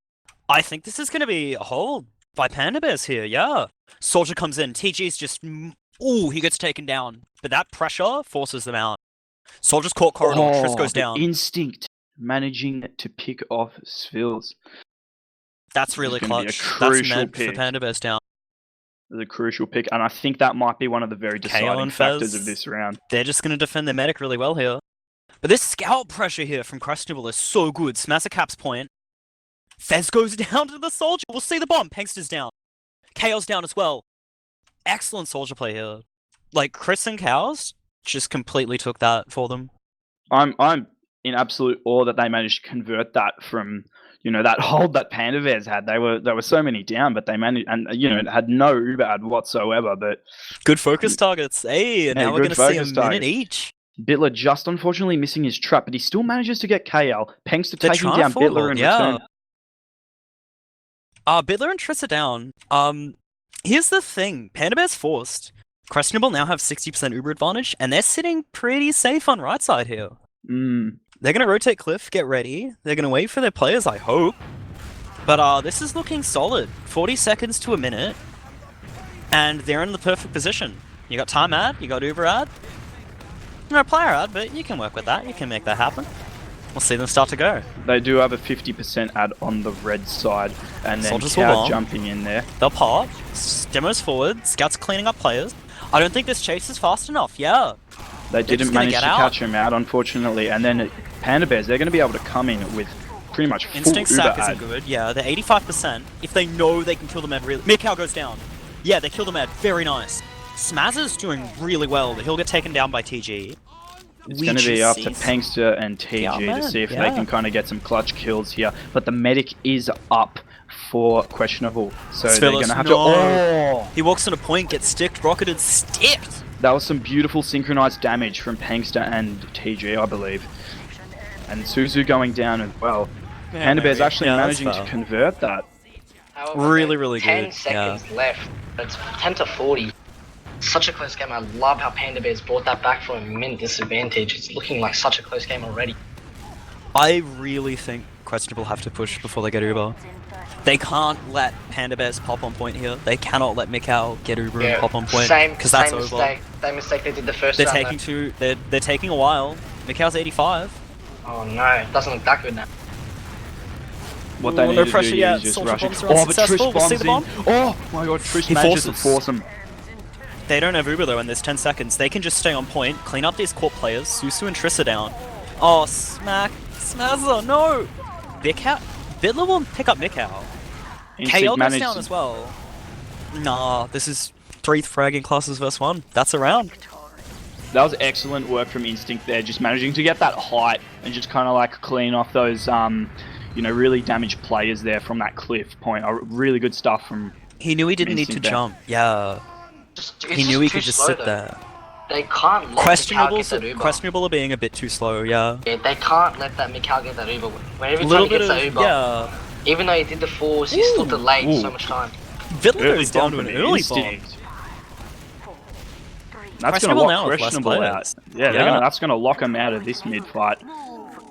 Speaker 1: I think this is going to be a hold by Panda Bears here, yeah. Soldier comes in. TG's just... Ooh, he gets taken down. But that pressure forces them out. Soldier's caught corridor. Triss goes down.
Speaker 2: Instinct managing to pick off Svils.
Speaker 1: That's really clutch. That's meant for Panda Bears down.
Speaker 2: The crucial pick, and I think that might be one of the very deciding factors of this round.
Speaker 1: They're just going to defend their medic really well here. But this scout pressure here from Questionable is so good. Smash a Cap's point. Fez goes down to the soldier. We'll see the bomb. Pankster's down. KO's down as well. Excellent soldier play here. Like, Chris and Chaos just completely took that for them.
Speaker 2: I'm in absolute awe that they managed to convert that from... that hold that Panda Bears had. There were so many down, but they managed, and it had no Uber ad whatsoever. But
Speaker 1: good focus targets. Hey, and now we're going to see a minute each.
Speaker 2: Bitler just unfortunately missing his trap, but he still manages to get KL. Pankster taking down Bitler in return.
Speaker 1: Bitler and Triss are down. Here's the thing: Panda Bears forced. Questionable now have 60% Uber advantage, and they're sitting pretty safe on right side here. They're going to rotate Cliff, get ready. They're going to wait for their players, I hope. But this is looking solid. 40 seconds to a minute. And they're in the perfect position. You got time ad, you got Uber ad. No player ad, but you can work with that. You can make that happen. We'll see them start to go.
Speaker 2: They do have a 50% ad on the red side. And then Cow jumping in there.
Speaker 1: They'll pop. Demos forward. Scouts cleaning up players. I don't think this chase is fast enough. Yeah.
Speaker 2: They didn't manage to catch him out, unfortunately. And then Panda Bears, they're going to be able to come in with pretty much full
Speaker 1: Instinct
Speaker 2: Uber
Speaker 1: stack
Speaker 2: ad.
Speaker 1: isn't good. Yeah, they're 85%. If they know they can kill the med really... Mikau goes down. Yeah, they kill the med. Very nice. Smazza's doing really well. He'll get taken down by TG.
Speaker 2: It's going to be up to Pankster and TG to see if they can kind of get some clutch kills here. But the medic is up for Questionable. So they're going to have to... Oh!
Speaker 1: He walks on a point, gets sticked, rocketed, sticked!
Speaker 2: That was some beautiful synchronized damage from Pankster and TG, I believe. And Suzu going down as well. Yeah, Panda Bear's actually managing to convert that.
Speaker 3: However,
Speaker 1: really good.
Speaker 3: 10 seconds left. It's 10 to 40. Such a close game. I love how Panda Bears brought that back from a min disadvantage. It's looking like such a close game already.
Speaker 1: I really think Questionable have to push before they get Uber. They can't let Panda Bears pop on point here. They cannot let Mikau get Uber and pop on point, because that's over.
Speaker 3: Same mistake they did the first
Speaker 1: round. They're taking a while. Mikau's 85.
Speaker 3: Oh no, it doesn't look that good now.
Speaker 2: What they need to do is just rush it. Oh, but Trish bombs in. Oh my god, Trish manages to force him.
Speaker 1: They don't have Uber though in this 10 seconds. They can just stay on point, clean up these court players. Susu and Triss are down. Oh, smack. Smazza, no! Bitler will pick up Mikau. KL goes down as well. Nah, this is 3 fragging classes versus 1. That's a round.
Speaker 2: That was excellent work from Instinct there, just managing to get that height and just kind of like clean off those, really damaged players there from that cliff point. Really good stuff from
Speaker 1: He knew he didn't need to jump. Yeah. He knew he could just sit there.
Speaker 3: They can't let Mikau get that Uber.
Speaker 1: Questionable are being a bit too slow, yeah.
Speaker 3: Yeah, they can't let that Mikau get that Uber. Whenever he gets that Uber...
Speaker 1: Yeah.
Speaker 3: Even though he did the force, he still delayed so much time.
Speaker 1: Vidler goes down to an early bomb.
Speaker 2: Instinct. That's going to lock Questionable out. Yeah, that's going to lock him out of this mid fight.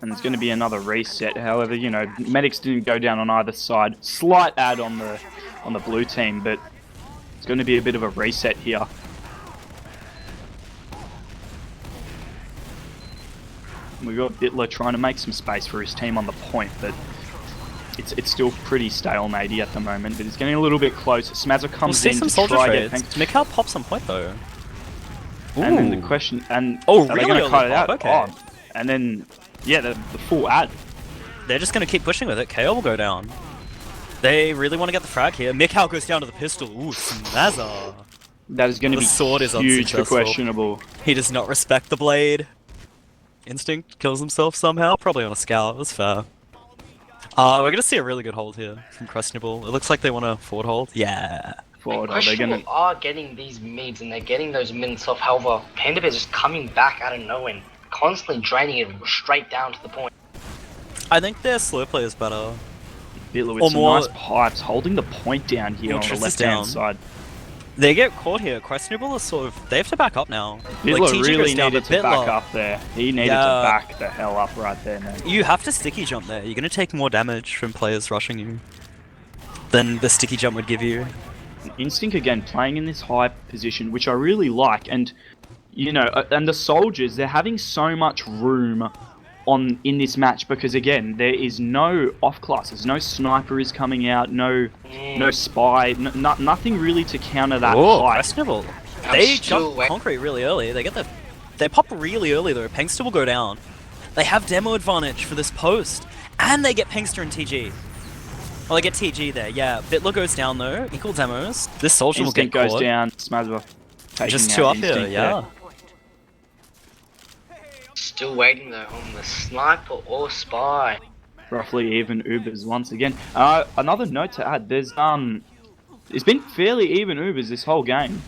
Speaker 2: And there's going to be another reset. However, you know, medics didn't go down on either side. Slight add on the blue team, but it's going to be a bit of a reset here. We've got Bitler trying to make some space for his team on the point, but it's still pretty stalematey at the moment. But it's getting a little bit close. Smazza comes in to try to get
Speaker 1: Mikhail pops on point though.
Speaker 2: And then the question, are
Speaker 1: really?
Speaker 2: They going to cut it out?
Speaker 1: Okay.
Speaker 2: Oh, and then, yeah, the full ad.
Speaker 1: They're just going to keep pushing with it. KO will go down. They really want to get the frag here. Mikhail goes down to the pistol. Ooh, Smazza.
Speaker 2: That is going to be
Speaker 1: sword is
Speaker 2: huge for Questionable.
Speaker 1: He does not respect the blade. Instinct kills himself somehow. Probably on a scout. That's fair. We're going to see a really good hold here from Questionable. It looks like they want to forward hold. Yeah.
Speaker 3: Questionable are getting these mids and they're getting those minutes off. However, Panda is just coming back out of nowhere, constantly draining it straight down to the point.
Speaker 1: I think their slow play is better.
Speaker 2: Bitler with some nice pipes, holding the point down here on the left-hand side.
Speaker 1: They get caught here. Questionable is sort of... They have to back up now.
Speaker 2: Bitler really needed to back up there. He needed to back the hell up right there, man.
Speaker 1: You have to sticky jump there. You're going to take more damage from players rushing you than the sticky jump would give you.
Speaker 2: Instinct again playing in this high position, which I really like, and you know, and the soldiers, they're having so much room in this match because again there is no off classes, no sniper is coming out, no spy, nothing really to counter that height.
Speaker 1: Questionable. They jump concrete really early. They pop really early though. Pengster will go down. They have demo advantage for this post, and they get Pengster and TG. Well, they get TG there, yeah. Bitler goes down though, equal demos. This soldier will get caught.
Speaker 2: Goes down, Smazza
Speaker 1: just two up here, yeah.
Speaker 3: Still waiting though on the sniper or spy.
Speaker 2: Roughly even Ubers once again. Another note to add, it's been fairly even Ubers this whole game.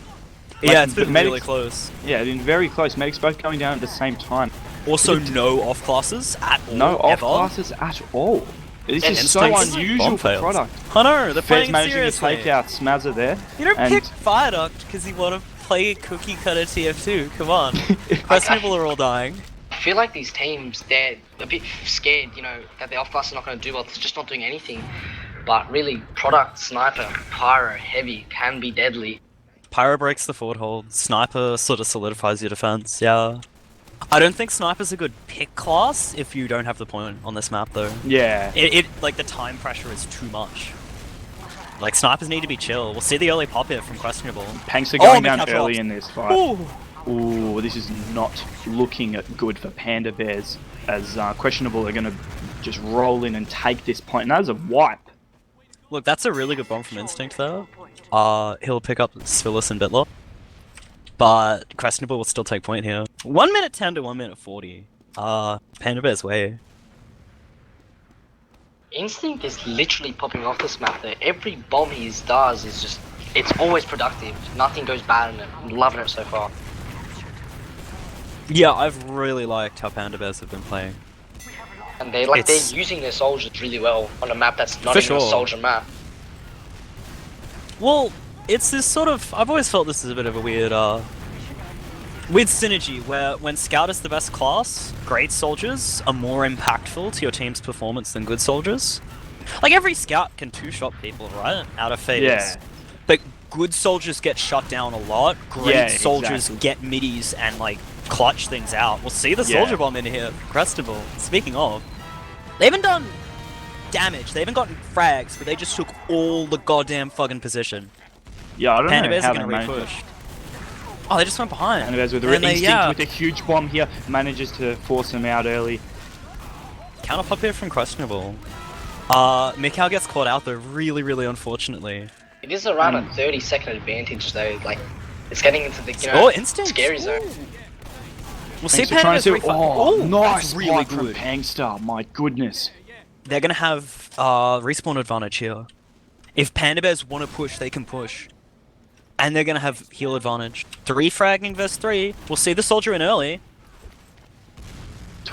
Speaker 1: Yeah, it's been really close.
Speaker 2: Yeah, it's been very close. Medics both going down at the same time.
Speaker 1: Also, no off classes at all.
Speaker 2: No off classes at all. This is so unusual for product.
Speaker 1: I know, they're playing
Speaker 2: managing
Speaker 1: seriously.
Speaker 2: to take out Smazza there.
Speaker 1: You don't pick Fireduct because you want to play cookie cutter TF2. Come on. Questionable are all dying.
Speaker 3: I feel like these teams, they're a bit scared, you know, that the off class are not going to do well. It's just not doing anything. But really, product, sniper, pyro, heavy can be deadly.
Speaker 1: Pyro breaks the forward hold. Sniper sort of solidifies your defense. Yeah. I don't think Sniper's a good pick class if you don't have the point on this map though.
Speaker 2: Yeah.
Speaker 1: Like the time pressure is too much. Like Snipers need to be chill. We'll see the early pop here from Questionable.
Speaker 2: Panks are going down early in this fight. Ooh, this is not looking good for Panda Bears as Questionable are going to just roll in and take this point. And that is a wipe.
Speaker 1: Look, that's a really good bomb from Instinct though. He'll pick up Svilis and Bitler. But Questionable will still take point here. 1 minute 10 to 1 minute 40. Panda Bear's way.
Speaker 3: Instinct is literally popping off this map there. Every bomb he does is just, it's always productive. Nothing goes bad in it. I'm loving it so far.
Speaker 1: Yeah, I've really liked how Panda Bears have been playing.
Speaker 3: And they're using their soldiers really well on a map that's not even a soldier map.
Speaker 1: Well, it's this sort of... I've always felt this is a bit of a weird synergy, where when Scout is the best class, great soldiers are more impactful to your team's performance than good soldiers. Like, every Scout can two-shot people, right? Out of phase.
Speaker 2: Yeah.
Speaker 1: But good soldiers get shut down a lot. Great soldiers get middies and, like, clutch things out. We'll see the soldier bomb in here. Crestable. Speaking of, they haven't done damage. They haven't gotten frags, but they just took all the goddamn fucking position.
Speaker 2: Yeah, I don't know how
Speaker 1: they managed it. Oh, they just went behind.
Speaker 2: And with Instinct with a huge bomb here, manages to force him out early.
Speaker 1: Counter pop here from Questionable. Mikhail gets caught out though, really, really unfortunately.
Speaker 3: It is around a 30-second advantage though, like, it's getting into the, you know, scary zone.
Speaker 1: We'll see Panda's
Speaker 2: nice
Speaker 1: really
Speaker 2: from Pangster, my goodness.
Speaker 1: They're gonna have respawn advantage here. If Panda Bears want to push, they can push. And they're gonna have heal advantage. 3 fragging versus 3. We'll see the soldier in early.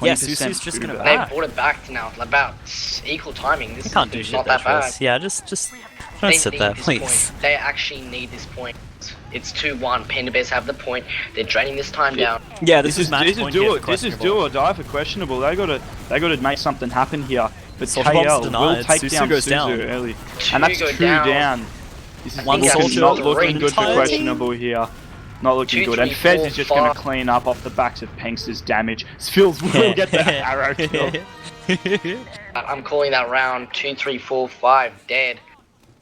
Speaker 1: Yeah,
Speaker 2: 20%
Speaker 1: Susu's just gonna
Speaker 2: Uber.
Speaker 3: They
Speaker 1: back.
Speaker 3: brought it back to now about equal timing. This
Speaker 1: You can't do
Speaker 3: is
Speaker 1: shit
Speaker 3: not
Speaker 1: there,
Speaker 3: that bad.
Speaker 1: Tris. Yeah, just don't
Speaker 3: They
Speaker 1: sit
Speaker 3: need
Speaker 1: there,
Speaker 3: this
Speaker 1: please.
Speaker 3: point. They actually need this point. It's 2-1. Panda Bears have the point. They're draining this time down.
Speaker 1: Yeah, this is match point here for
Speaker 2: this is
Speaker 1: questionable.
Speaker 2: do or die for questionable. They gotta make something happen here. But
Speaker 1: Soldier bomb's
Speaker 2: KL will
Speaker 1: denied.
Speaker 2: take
Speaker 1: Susu
Speaker 2: down
Speaker 1: goes
Speaker 2: Susu
Speaker 1: down.
Speaker 2: early,
Speaker 3: Two
Speaker 2: and that's
Speaker 3: go
Speaker 2: 2 down. This is
Speaker 1: One
Speaker 3: think
Speaker 2: looking,
Speaker 1: soldier,
Speaker 2: not
Speaker 3: the
Speaker 2: looking good for
Speaker 1: entire
Speaker 2: questionable here. Not looking
Speaker 3: 2,
Speaker 2: good.
Speaker 3: 3,
Speaker 2: And Fez
Speaker 3: 4,
Speaker 2: is just going to
Speaker 3: 5.
Speaker 2: clean up off the backs of Pankster's damage. Phils will get the arrow kill.
Speaker 3: I'm calling that round 2, 3, 4, 5 dead.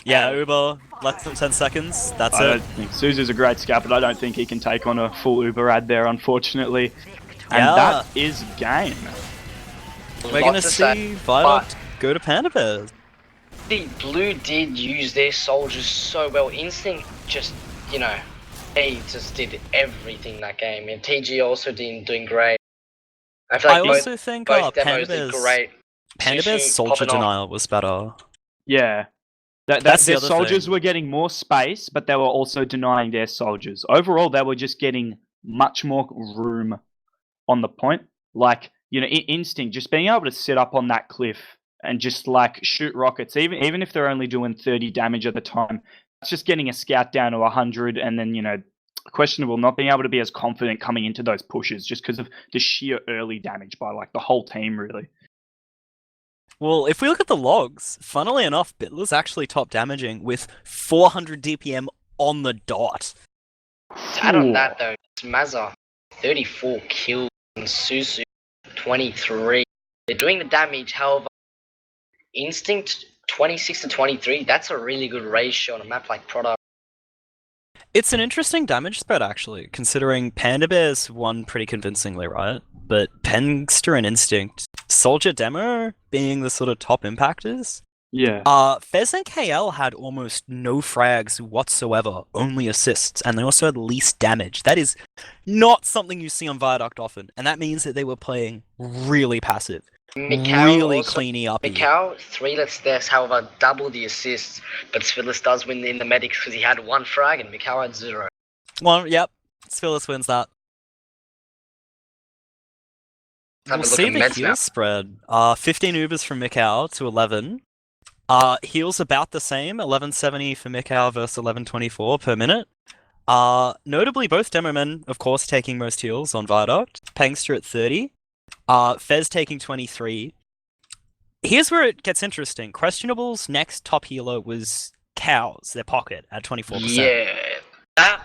Speaker 1: Yeah, Uber, less than 10 seconds. That's
Speaker 2: I
Speaker 1: it.
Speaker 2: don't think Suzu's a great scout, but I don't think he can take on a full Uber ad there, unfortunately. And
Speaker 1: Yeah.
Speaker 2: that is game.
Speaker 1: We're gonna see Viaduct go to Panda Bears.
Speaker 3: The Blue did use their soldiers so well. Instinct just, you know, they just did everything that game. And TG also doing great. I feel like
Speaker 1: I also think
Speaker 3: both
Speaker 1: Panda
Speaker 3: demos did
Speaker 1: Bears,
Speaker 3: great.
Speaker 1: Panda Bears
Speaker 3: Susu
Speaker 1: soldier
Speaker 3: popping off.
Speaker 1: denial was better.
Speaker 2: Yeah.
Speaker 1: That's the
Speaker 2: their
Speaker 1: other
Speaker 2: soldiers
Speaker 1: thing.
Speaker 2: were getting more space, but they were also denying their soldiers. Overall, they were just getting much more room on the point. Like, you know, Instinct, just being able to sit up on that cliff and just like shoot rockets, even if they're only doing 30 damage at the time, it's just getting a scout down to 100, and then, you know, questionable not being able to be as confident coming into those pushes just because of the sheer early damage by like the whole team, really.
Speaker 1: Well, if we look at the logs, funnily enough, Bitler's actually top damaging with 400 DPM on the dot.
Speaker 3: To add on that though, Mazza 34 kills and Susu 23. They're doing the damage, however, Instinct 26 to 23, that's a really good ratio on a map like Product.
Speaker 1: It's an interesting damage spread, actually, considering Panda Bears won pretty convincingly, right? But Pengster and Instinct, Soldier Demo being the sort of top impactors.
Speaker 2: Yeah.
Speaker 1: Fez and KL had almost no frags whatsoever, only assists, and they also had least damage. That is not something you see on Viaduct often, and that means that they were playing really passive, really cleany uppy.
Speaker 3: Mikau, 3-lets this, however, double the assists, but Sphilis does win in the medics because he had 1 frag and Mikau had 0.
Speaker 1: Well, yep, Sphilis wins that. We'll see the heal spread. 15 Ubers from Mikau to 11. Heals about the same, 1170 for Mikau versus 1124 per minute. Notably, both demo men, of course, taking most heals on Viaduct. Pengster at 30. Fez taking 23. Here's where it gets interesting. Questionable's next top healer was Cows, their pocket, at 24%.
Speaker 3: Yeah, that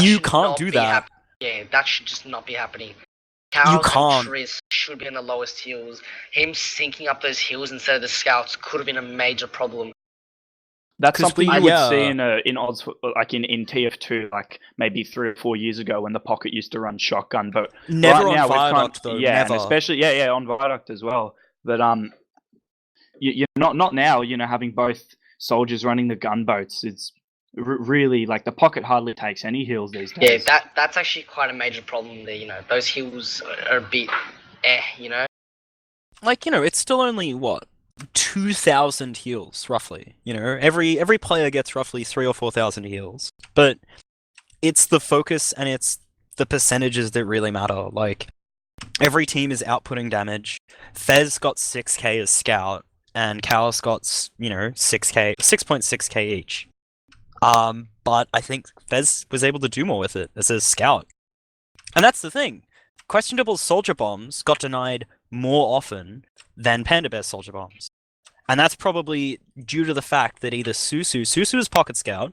Speaker 1: you
Speaker 3: should
Speaker 1: can't
Speaker 3: not
Speaker 1: do
Speaker 3: be
Speaker 1: that.
Speaker 3: Yeah, that should just not be happening.
Speaker 1: You
Speaker 3: Cows
Speaker 1: can't.
Speaker 3: and Triss should be in the lowest heals. Him syncing up those heals instead of the scouts could have been a major problem.
Speaker 2: That's
Speaker 1: 'Cause
Speaker 2: something
Speaker 1: we-
Speaker 2: you would
Speaker 1: yeah.
Speaker 2: see in odds, like in TF2, like maybe 3 or 4 years ago when the pocket used to run shotgun. But
Speaker 1: Never
Speaker 2: right
Speaker 1: on
Speaker 2: now,
Speaker 1: Viaduct, though.
Speaker 2: yeah,
Speaker 1: Never.
Speaker 2: and especially on Viaduct as well. But you're not now. You know, having both soldiers running the gunboats, it's really like the pocket hardly takes any heals these days.
Speaker 3: Yeah, that's actually quite a major problem there. You know, those heals are a bit, you know.
Speaker 1: Like, you know, it's still only, what, 2,000 heals, roughly. You know, every player gets roughly 3,000 or 4,000 heals. But it's the focus and it's the percentages that really matter. Like, every team is outputting damage. Fez got 6k as scout, and Chaos got, you know, 6.6k each. But I think Fez was able to do more with it as a scout. And that's the thing. Questionable soldier bombs got denied more often than Panda Bear soldier bombs. And that's probably due to the fact that either Susu is pocket scout,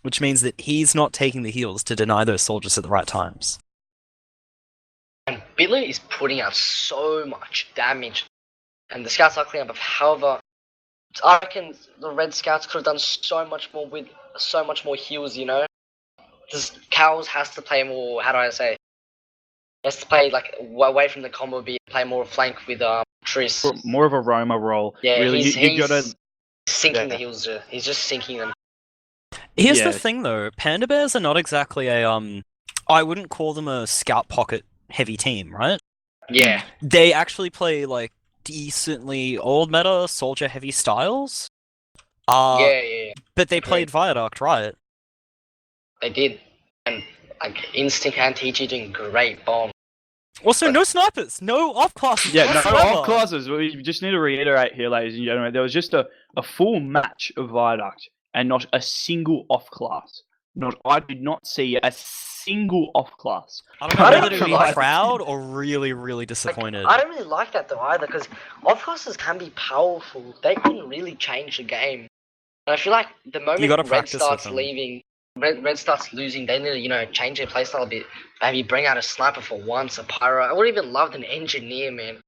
Speaker 1: which means that he's not taking the heals to deny those soldiers at the right times.
Speaker 3: And Bitler is putting out so much damage, and the scouts are cleaning up. However, I reckon the red scouts could have done so much more with so much more heals. You know, this Cows has to play more. How do I say? He has to play like away from the combo beat, play more flank with Triss.
Speaker 2: More of a Roma role.
Speaker 3: Yeah,
Speaker 2: really,
Speaker 3: he's
Speaker 2: you gotta
Speaker 3: sinking the heals. He's just sinking them.
Speaker 1: Here's the thing, though. Panda Bears are not exactly a I wouldn't call them a scout pocket heavy team, right?
Speaker 3: Yeah.
Speaker 1: They actually play like decently old meta soldier heavy styles.
Speaker 3: Yeah.
Speaker 1: But they played Viaduct, right?
Speaker 3: They did, and like Instinct and TG doing great bomb.
Speaker 1: Also, no snipers, no off classes.
Speaker 2: Yeah, no
Speaker 1: whatsoever.
Speaker 2: off classes. We just need to reiterate here, ladies and gentlemen. There was just a full match of Viaduct and not a single off class. I did not see a single off class.
Speaker 1: I don't know
Speaker 3: I
Speaker 1: whether
Speaker 3: don't
Speaker 1: to be
Speaker 3: like-
Speaker 1: proud or really, really disappointed.
Speaker 3: I don't really like that though either, because off-classes can be powerful. They can really change the game. And I feel like the moment
Speaker 1: gotta
Speaker 3: Red
Speaker 1: practice with
Speaker 3: starts
Speaker 1: them.
Speaker 3: leaving, Red starts losing, they need to, change their playstyle a bit. Maybe bring out a sniper for once, a pyro. I would even love an engineer, man.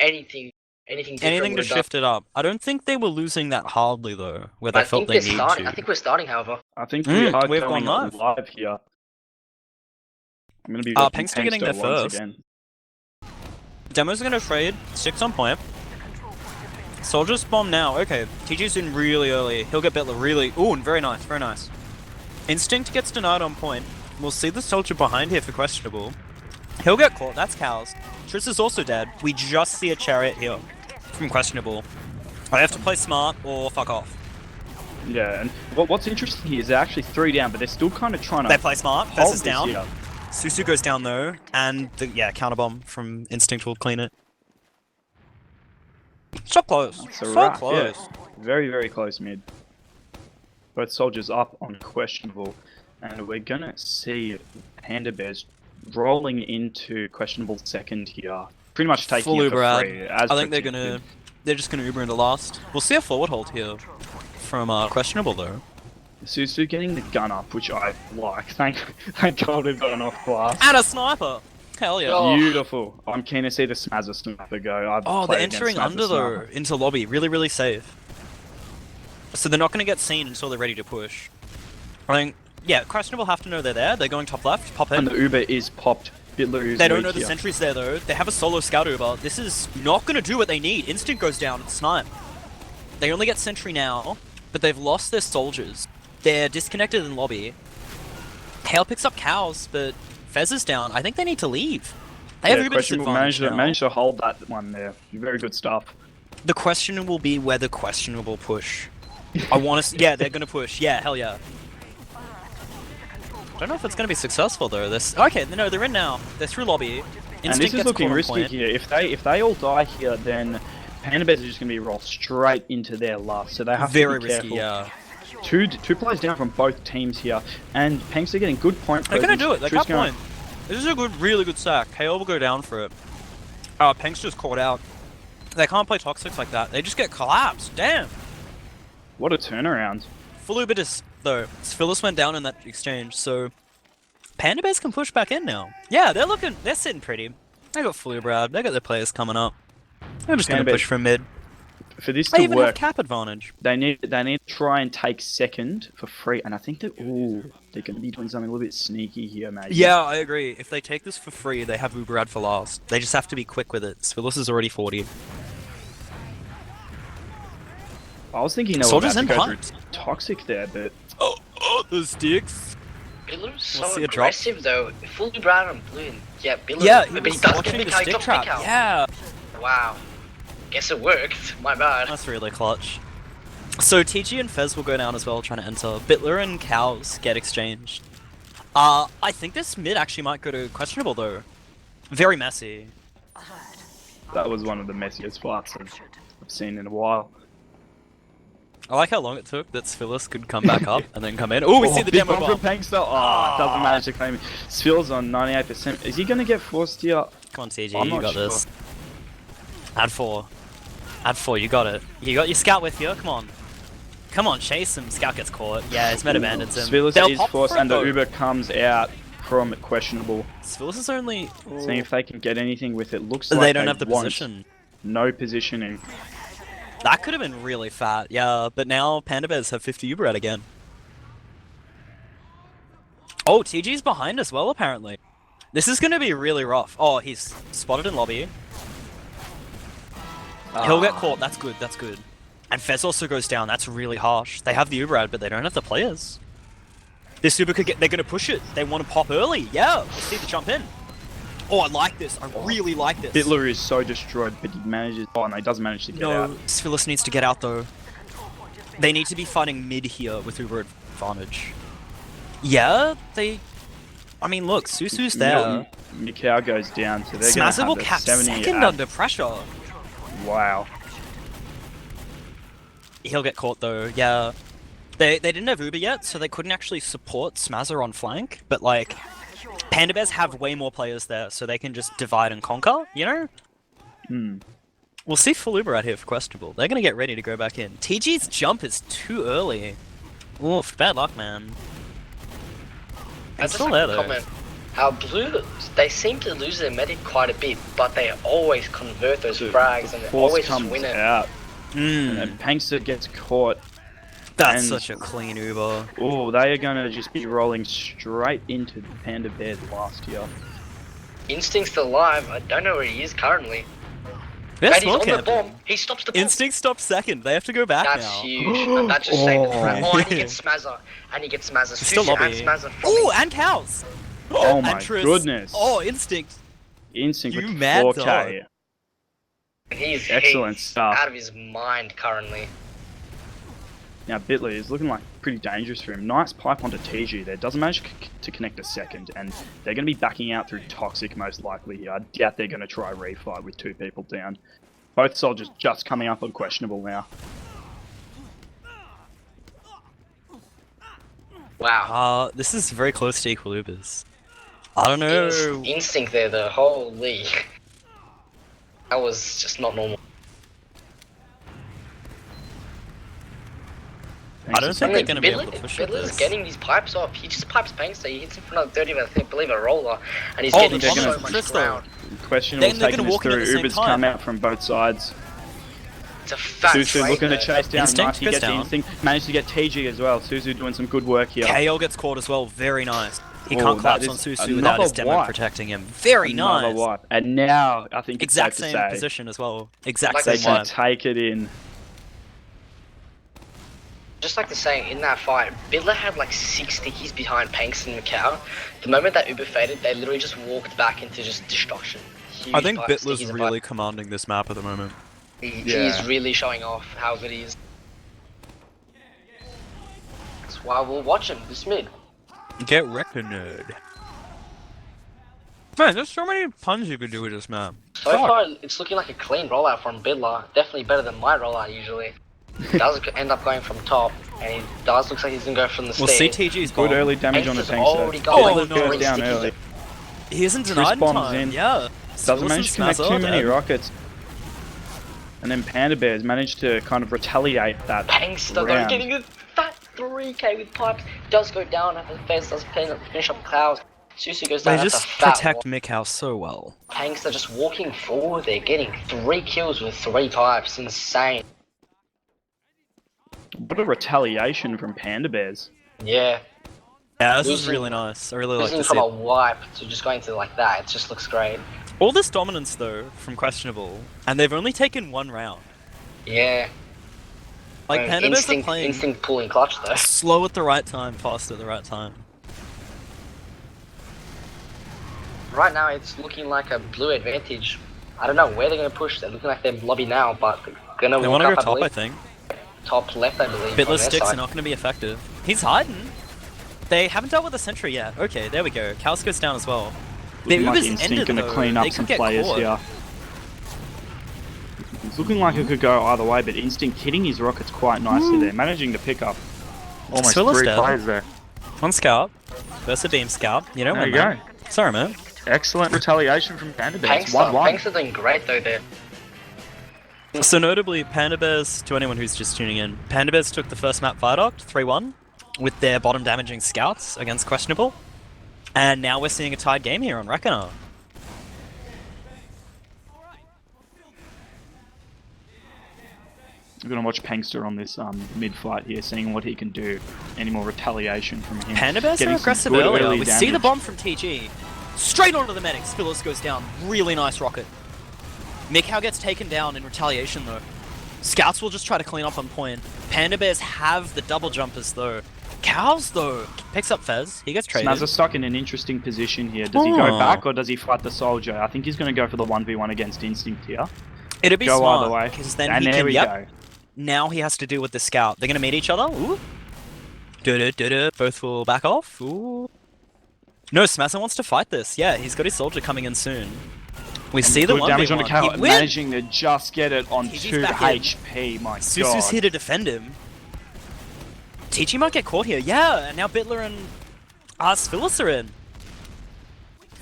Speaker 3: Anything different.
Speaker 1: Anything to
Speaker 3: would've done.
Speaker 1: shift it up. I don't think they were losing that hardly though, where they
Speaker 3: I
Speaker 1: felt
Speaker 3: think
Speaker 1: they
Speaker 3: they're
Speaker 1: need
Speaker 3: starting.
Speaker 1: to.
Speaker 3: I think we're starting, however.
Speaker 2: I think we are
Speaker 1: we've
Speaker 2: going
Speaker 1: gone
Speaker 2: live here. I'm going to be
Speaker 1: Pink's still getting
Speaker 2: Pinkster
Speaker 1: there
Speaker 2: once
Speaker 1: first.
Speaker 2: again.
Speaker 1: Demo's gonna trade, 6 on point. Soldiers bomb now. Okay, TG's in really early. He'll get Bitler really. Ooh, very nice, very nice. Instinct gets denied on point. We'll see the soldier behind here for questionable. He'll get caught. That's Cows. Triss is also dead. We just see a chariot here from questionable. I have to play smart or fuck off.
Speaker 2: Yeah, and what's interesting here is they're actually 3 down, but they're still kind of trying to
Speaker 1: They play smart.
Speaker 2: hold
Speaker 1: Fez is
Speaker 2: this
Speaker 1: down.
Speaker 2: here.
Speaker 1: Susu goes down though, and the, counter bomb from Instinct will clean it. So close.
Speaker 2: It's a
Speaker 1: So
Speaker 2: wrap,
Speaker 1: close.
Speaker 2: yeah. Very, very close mid. Both soldiers up on questionable, and we're gonna see Panda Bears rolling into questionable second here. Pretty much taking
Speaker 1: Full
Speaker 2: it
Speaker 1: Uber
Speaker 2: for
Speaker 1: ad.
Speaker 2: free. As
Speaker 1: I think they're
Speaker 2: predicted.
Speaker 1: they're just gonna Uber into last. We'll see a forward hold here from questionable though.
Speaker 2: Susu getting the gun up, which I like. Thank God we've got an off class.
Speaker 1: And a sniper. Hell yeah.
Speaker 3: Oh.
Speaker 2: Beautiful. I'm keen to see the Smazza sniper go. I've
Speaker 1: Oh, they're
Speaker 2: played against
Speaker 1: entering
Speaker 2: Smazza
Speaker 1: under though,
Speaker 2: sniper.
Speaker 1: into lobby. Really, really safe. So they're not gonna get seen until they're ready to push. I think, yeah, questionable have to know they're there. They're going top left, pop
Speaker 2: And
Speaker 1: in.
Speaker 2: the Uber is popped. Bitler is
Speaker 1: They don't
Speaker 2: weak
Speaker 1: know the
Speaker 2: here.
Speaker 1: sentry's there though. They have a solo scout Uber. This is not gonna do what they need. Instinct goes down at snipe. They only get sentry now, but they've lost their soldiers. They're disconnected in lobby. Hale picks up cows, but Fez is down. I think they need to leave. They have Uber
Speaker 2: questionable
Speaker 1: disadvantage now.
Speaker 2: managed to hold that one there. Very good stuff.
Speaker 1: The question will be whether questionable push. I want to. Yeah, they're gonna push. Yeah, hell yeah. I don't know if it's gonna be successful though. This. Okay, no, they're in now. They're through lobby. Instinct
Speaker 2: And this is
Speaker 1: gets
Speaker 2: looking
Speaker 1: caught on
Speaker 2: risky
Speaker 1: point.
Speaker 2: here. If they all die here, then Panda Bears are just going to be rolled straight into their last. So they have
Speaker 1: Very
Speaker 2: to be
Speaker 1: risky.
Speaker 2: careful.
Speaker 1: Yeah.
Speaker 2: Two players down from both teams here, and Panks are getting good point.
Speaker 1: They're gonna do it. They
Speaker 2: Drew's
Speaker 1: got point. This is a good, really good sack. KO will go down for it. Pink's just caught out. They can't play toxics like that. They just get collapsed. Damn.
Speaker 2: What a turnaround!
Speaker 1: Full Ubitus though. Phyllis went down in that exchange, so Panda Bears can push back in now. Yeah, they're sitting pretty. They got full Uber. They got their players coming up. They're just
Speaker 2: Panda
Speaker 1: gonna push
Speaker 2: Bears-
Speaker 1: from mid.
Speaker 2: For this
Speaker 1: They
Speaker 2: to
Speaker 1: even have
Speaker 2: work,
Speaker 1: cap advantage.
Speaker 2: they need to try and take second for free. And I think that they're going to be doing something a little bit sneaky here, maybe.
Speaker 1: Yeah, I agree. If they take this for free, they have Uberad for last. They just have to be quick with it. Phyllis is already 40.
Speaker 2: I was thinking they were
Speaker 1: Soldiers
Speaker 2: about
Speaker 1: in
Speaker 2: to go
Speaker 1: punt.
Speaker 2: through toxic there, but
Speaker 1: Oh, the sticks.
Speaker 3: Biller's so
Speaker 1: We'll see a drop.
Speaker 3: aggressive though. Fully brown and blue. Yeah, Biller.
Speaker 1: Yeah, he
Speaker 3: but
Speaker 1: was
Speaker 3: he does
Speaker 1: watching
Speaker 3: get
Speaker 1: the
Speaker 3: pick out. He
Speaker 1: stick
Speaker 3: got
Speaker 1: trap.
Speaker 3: pick out.
Speaker 1: Yeah.
Speaker 3: Wow. Guess it worked. My bad.
Speaker 1: That's really clutch. So TG and Fez will go down as well, trying to enter. Bitler and Cows get exchanged. I think this mid actually might go to questionable though. Very messy.
Speaker 2: that was one of the messiest fights I've seen in a while.
Speaker 1: I like how long it took that Phyllis could come back up and then come in. Oh, we see the
Speaker 2: big
Speaker 1: demo
Speaker 2: bomb
Speaker 1: bomb.
Speaker 2: from Pankster. Oh, it doesn't manage to claim it. Spills on 98%. Is he going to get forced here?
Speaker 1: Come on, TG,
Speaker 2: I'm
Speaker 1: you
Speaker 2: not
Speaker 1: got
Speaker 2: sure.
Speaker 1: this. Add 4. Add 4, you got it. You got your scout with you, come on. Come on, chase him. Scout gets caught. Yeah, his meta abandons him.
Speaker 2: Spillis
Speaker 1: They'll
Speaker 2: is
Speaker 1: pop
Speaker 2: forced,
Speaker 1: for it,
Speaker 2: and the
Speaker 1: though.
Speaker 2: Uber comes out from questionable.
Speaker 1: Phyllis is only...
Speaker 2: Seeing if they can get anything with it. Looks
Speaker 1: They
Speaker 2: like
Speaker 1: don't have the
Speaker 2: want
Speaker 1: position.
Speaker 2: No positioning.
Speaker 1: That could have been really fat, yeah, but now Panda Bears have 50 Uber out again. Oh, TG's behind as well, apparently. This is gonna be really rough. Oh, he's spotted in lobby. He'll get caught, that's good, that's good. And Fez also goes down, that's really harsh. They have the Uber ad, but they don't have the players. This Uber could get, they're gonna push it. They want to pop early, yeah. Let's see the jump in. Oh, I like this, I really like this.
Speaker 2: Bitler is so destroyed, but he manages. Oh, no, he does manage to get out.
Speaker 1: No, Phyllis needs to get out though. They need to be fighting mid here with Uber advantage. Yeah, they I mean, look, Susu's there.
Speaker 2: Mikau goes down, so they're going to
Speaker 1: Smazzer will
Speaker 2: have
Speaker 1: cap
Speaker 2: the 70
Speaker 1: second under pressure.
Speaker 2: Wow.
Speaker 1: He'll get caught though, yeah. They didn't have Uber yet, so they couldn't actually support Smazzer on flank, but like, Panda Bears have way more players there, so they can just divide and conquer, you know?
Speaker 2: Hmm.
Speaker 1: We'll see full Uber out here for Questionable. They're gonna get ready to go back in. TG's jump is too early. Oof, bad luck, man.
Speaker 3: That's
Speaker 1: It's still there though.
Speaker 3: comment. How Blue, they seem to lose their medic quite a bit, but they always convert those frags and they
Speaker 2: Force
Speaker 3: always just
Speaker 2: comes
Speaker 3: win it.
Speaker 2: out, and then Pankster gets caught.
Speaker 1: That's
Speaker 2: and-
Speaker 1: such a clean Uber.
Speaker 2: Oh, they are going to just be rolling straight into the Panda Bears last year.
Speaker 3: Instinct's still alive. I don't know where he is currently.
Speaker 1: They're
Speaker 3: And he's
Speaker 1: small
Speaker 3: on the
Speaker 1: camping.
Speaker 3: bomb. He stops the bomb.
Speaker 1: Instinct stops second. They have to go back
Speaker 3: That's
Speaker 1: now.
Speaker 3: huge. And that just saved the frag.
Speaker 2: Oh.
Speaker 3: Oh, and he gets Smazzer. And he gets Smazzer.
Speaker 1: Still
Speaker 3: Sushi and
Speaker 1: lobby.
Speaker 3: Smazzer from
Speaker 1: Ooh,
Speaker 3: me.
Speaker 1: and cows.
Speaker 2: Oh my
Speaker 1: Tris.
Speaker 2: goodness.
Speaker 1: Oh, Instinct.
Speaker 2: Instinct
Speaker 1: You
Speaker 2: with
Speaker 1: mad
Speaker 2: 4K.
Speaker 1: dog.
Speaker 3: He's
Speaker 2: Excellent stuff.
Speaker 3: out of his mind currently.
Speaker 2: Now Bitly is looking like pretty dangerous for him. Nice pipe onto TG there. Doesn't manage to connect a second, and they're going to be backing out through Toxic most likely here. I doubt they're going to try a refight with 2 people down. Both soldiers just coming up on Questionable now.
Speaker 3: Wow.
Speaker 1: This is very close to equal Ubers. I don't know.
Speaker 3: Instinct there though. Holy. That was just not normal.
Speaker 1: I don't think they're going to be able to push it.
Speaker 3: Bidler's getting these pipes off. He just pipes Pankster. He hits in front of 30 of, I believe, a roller. And he's
Speaker 1: Oh,
Speaker 3: getting
Speaker 1: they're
Speaker 3: so
Speaker 1: gonna
Speaker 3: much
Speaker 1: twist
Speaker 3: ground.
Speaker 2: Questionable
Speaker 1: Then they're
Speaker 2: taking
Speaker 1: gonna
Speaker 2: this
Speaker 1: walk in at
Speaker 2: through.
Speaker 1: the same
Speaker 2: Uber's
Speaker 1: time.
Speaker 2: come out from both sides.
Speaker 3: It's a fat
Speaker 2: Susu
Speaker 3: trade
Speaker 2: looking to
Speaker 3: there.
Speaker 2: chase down.
Speaker 1: Instinct
Speaker 2: Nice, he
Speaker 1: goes
Speaker 2: gets the
Speaker 1: down.
Speaker 2: Instinct. Managed to get TG as well. Susu doing some good work here.
Speaker 1: KO gets caught as well. Very nice. He
Speaker 2: Oh,
Speaker 1: can't
Speaker 2: that
Speaker 1: collapse
Speaker 2: is
Speaker 1: on Susu without his
Speaker 2: another
Speaker 1: demo
Speaker 2: wipe.
Speaker 1: protecting him. Very
Speaker 2: Another
Speaker 1: nice.
Speaker 2: wipe. And now, I think
Speaker 1: Exact
Speaker 2: it's safe
Speaker 1: same
Speaker 2: to say,
Speaker 1: position as well. Exact
Speaker 3: Like
Speaker 2: they
Speaker 1: same
Speaker 2: can
Speaker 1: wipe.
Speaker 2: take it in.
Speaker 3: Just like the saying, in that fight, Bidler had like 6 stickies behind Panks and Macau. The moment that Uber faded, they literally just walked back into just destruction. Huge
Speaker 1: I think
Speaker 3: pipes,
Speaker 1: Bitler's
Speaker 3: stickies and
Speaker 1: really
Speaker 3: pipes.
Speaker 1: commanding this map at the moment.
Speaker 3: He's really showing off how good he is. That's why we'll watch him this mid.
Speaker 1: Get reckoned. Man, there's so many puns you could do with this map.
Speaker 3: So far, it's looking like a clean rollout from Bidler. Definitely better than my rollout usually. He does end up going from top, and he does looks like he's gonna go from the
Speaker 1: Well,
Speaker 3: stairs.
Speaker 1: CTG's
Speaker 2: Good
Speaker 1: bomb.
Speaker 2: early damage on the
Speaker 3: Pankster's
Speaker 2: tank.
Speaker 3: already
Speaker 2: So
Speaker 3: got
Speaker 1: Oh,
Speaker 3: like
Speaker 1: no.
Speaker 3: three
Speaker 2: down
Speaker 3: stickies.
Speaker 2: early.
Speaker 1: He isn't
Speaker 2: Chris
Speaker 1: denied
Speaker 2: bombs
Speaker 1: time.
Speaker 2: in.
Speaker 1: Yeah.
Speaker 2: Doesn't manage to connect
Speaker 1: Smazzer
Speaker 2: too many
Speaker 1: dead.
Speaker 2: rockets. And then Panda Bears managed to kind of retaliate that
Speaker 3: Pankster though,
Speaker 2: round.
Speaker 3: getting a fat 3k with pipes. Does go down after the phase does finish up clouds. Susu goes down.
Speaker 1: They
Speaker 3: That's
Speaker 1: just
Speaker 3: a fat
Speaker 1: protect
Speaker 3: one.
Speaker 1: Mikau so well.
Speaker 3: Pankster just walking forward. They're getting 3 kills with 3 pipes. Insane.
Speaker 2: What a retaliation from Panda Bears.
Speaker 3: Yeah.
Speaker 1: Yeah, this is
Speaker 3: Losing-
Speaker 1: really nice. I really like
Speaker 3: Losing
Speaker 1: to
Speaker 3: from
Speaker 1: see
Speaker 3: a
Speaker 1: it.
Speaker 3: wipe to just going to like that. It just looks great.
Speaker 1: All this dominance though from Questionable, and they've only taken 1 round.
Speaker 3: Yeah.
Speaker 1: Like Panda Bears are
Speaker 3: instinct,
Speaker 1: playing
Speaker 3: instinct pulling clutch though.
Speaker 1: slow at the right time, fast at the right time.
Speaker 3: Right now, it's looking like a blue advantage. I don't know where they're gonna push. They're looking like they're lobby now, but they're gonna
Speaker 1: They
Speaker 3: walk
Speaker 1: want to
Speaker 3: up,
Speaker 1: go top, I
Speaker 3: believe.
Speaker 1: think.
Speaker 3: Top left, I believe. on
Speaker 1: Bitler
Speaker 3: their
Speaker 1: sticks
Speaker 3: side.
Speaker 1: are not going to be effective. He's hiding. They haven't dealt with the sentry yet. Okay, there we go. Kaos goes down as well. The
Speaker 2: Looking like
Speaker 1: Uber's
Speaker 2: Instinct
Speaker 1: ended
Speaker 2: gonna
Speaker 1: though.
Speaker 2: clean up
Speaker 1: They
Speaker 2: some
Speaker 1: could get
Speaker 2: players
Speaker 1: caught.
Speaker 2: here. It's looking like it could go either way, but Instinct hitting his rockets quite nicely there, managing to pick up almost
Speaker 1: Swiller's
Speaker 2: 3
Speaker 1: dead.
Speaker 2: players there.
Speaker 1: One scout. Versus a beam scout. You know
Speaker 2: There
Speaker 1: when
Speaker 2: you go.
Speaker 1: Sorry, man.
Speaker 2: Excellent retaliation from Panda Bears.
Speaker 3: Pankster,
Speaker 2: 1-1.
Speaker 3: Pankster doing great though there.
Speaker 1: So notably, Panda Bears, to anyone who's just tuning in, Panda Bears took the first map Viaduct, 3-1, with their bottom damaging scouts against Questionable. And now we're seeing a tied game here on Reckoner.
Speaker 2: We're going to watch Pankster on this mid-fight here, seeing what he can do. Any more retaliation from him.
Speaker 1: Panda Bears
Speaker 2: Getting
Speaker 1: are
Speaker 2: some
Speaker 1: aggressive
Speaker 2: good
Speaker 1: earlier.
Speaker 2: early
Speaker 1: We see the
Speaker 2: damage.
Speaker 1: bomb from TG. Straight onto the medic. Spillis goes down. Really nice rocket. Mikau gets taken down in retaliation though. Scouts will just try to clean up on point. Panda Bears have the double jumpers though. Cows though picks up Fez. He gets traded.
Speaker 2: Smazzer stuck in an interesting position here. Does he go
Speaker 1: Oh.
Speaker 2: back or does he fight the soldier? I think he's going to go for the 1v1 against Instinct here.
Speaker 1: It'd be
Speaker 2: Go
Speaker 1: smart
Speaker 2: either way.
Speaker 1: because then
Speaker 2: And
Speaker 1: he
Speaker 2: there
Speaker 1: can.
Speaker 2: we
Speaker 1: Yep.
Speaker 2: go.
Speaker 1: Now he has to deal with the scout. They're gonna meet each other. Ooh. Both will back off. Ooh. No, Smazza wants to fight this. Yeah, he's got his soldier coming in soon. We
Speaker 2: And
Speaker 1: see the
Speaker 2: good damage
Speaker 1: 1v1.
Speaker 2: on the KO,
Speaker 1: He
Speaker 2: managing to just get it on
Speaker 1: TG's
Speaker 2: 2
Speaker 1: back in.
Speaker 2: HP. My
Speaker 1: Susu's
Speaker 2: god.
Speaker 1: here to defend him. TG might get caught here. Yeah, and now Bitler and Phyllis are in.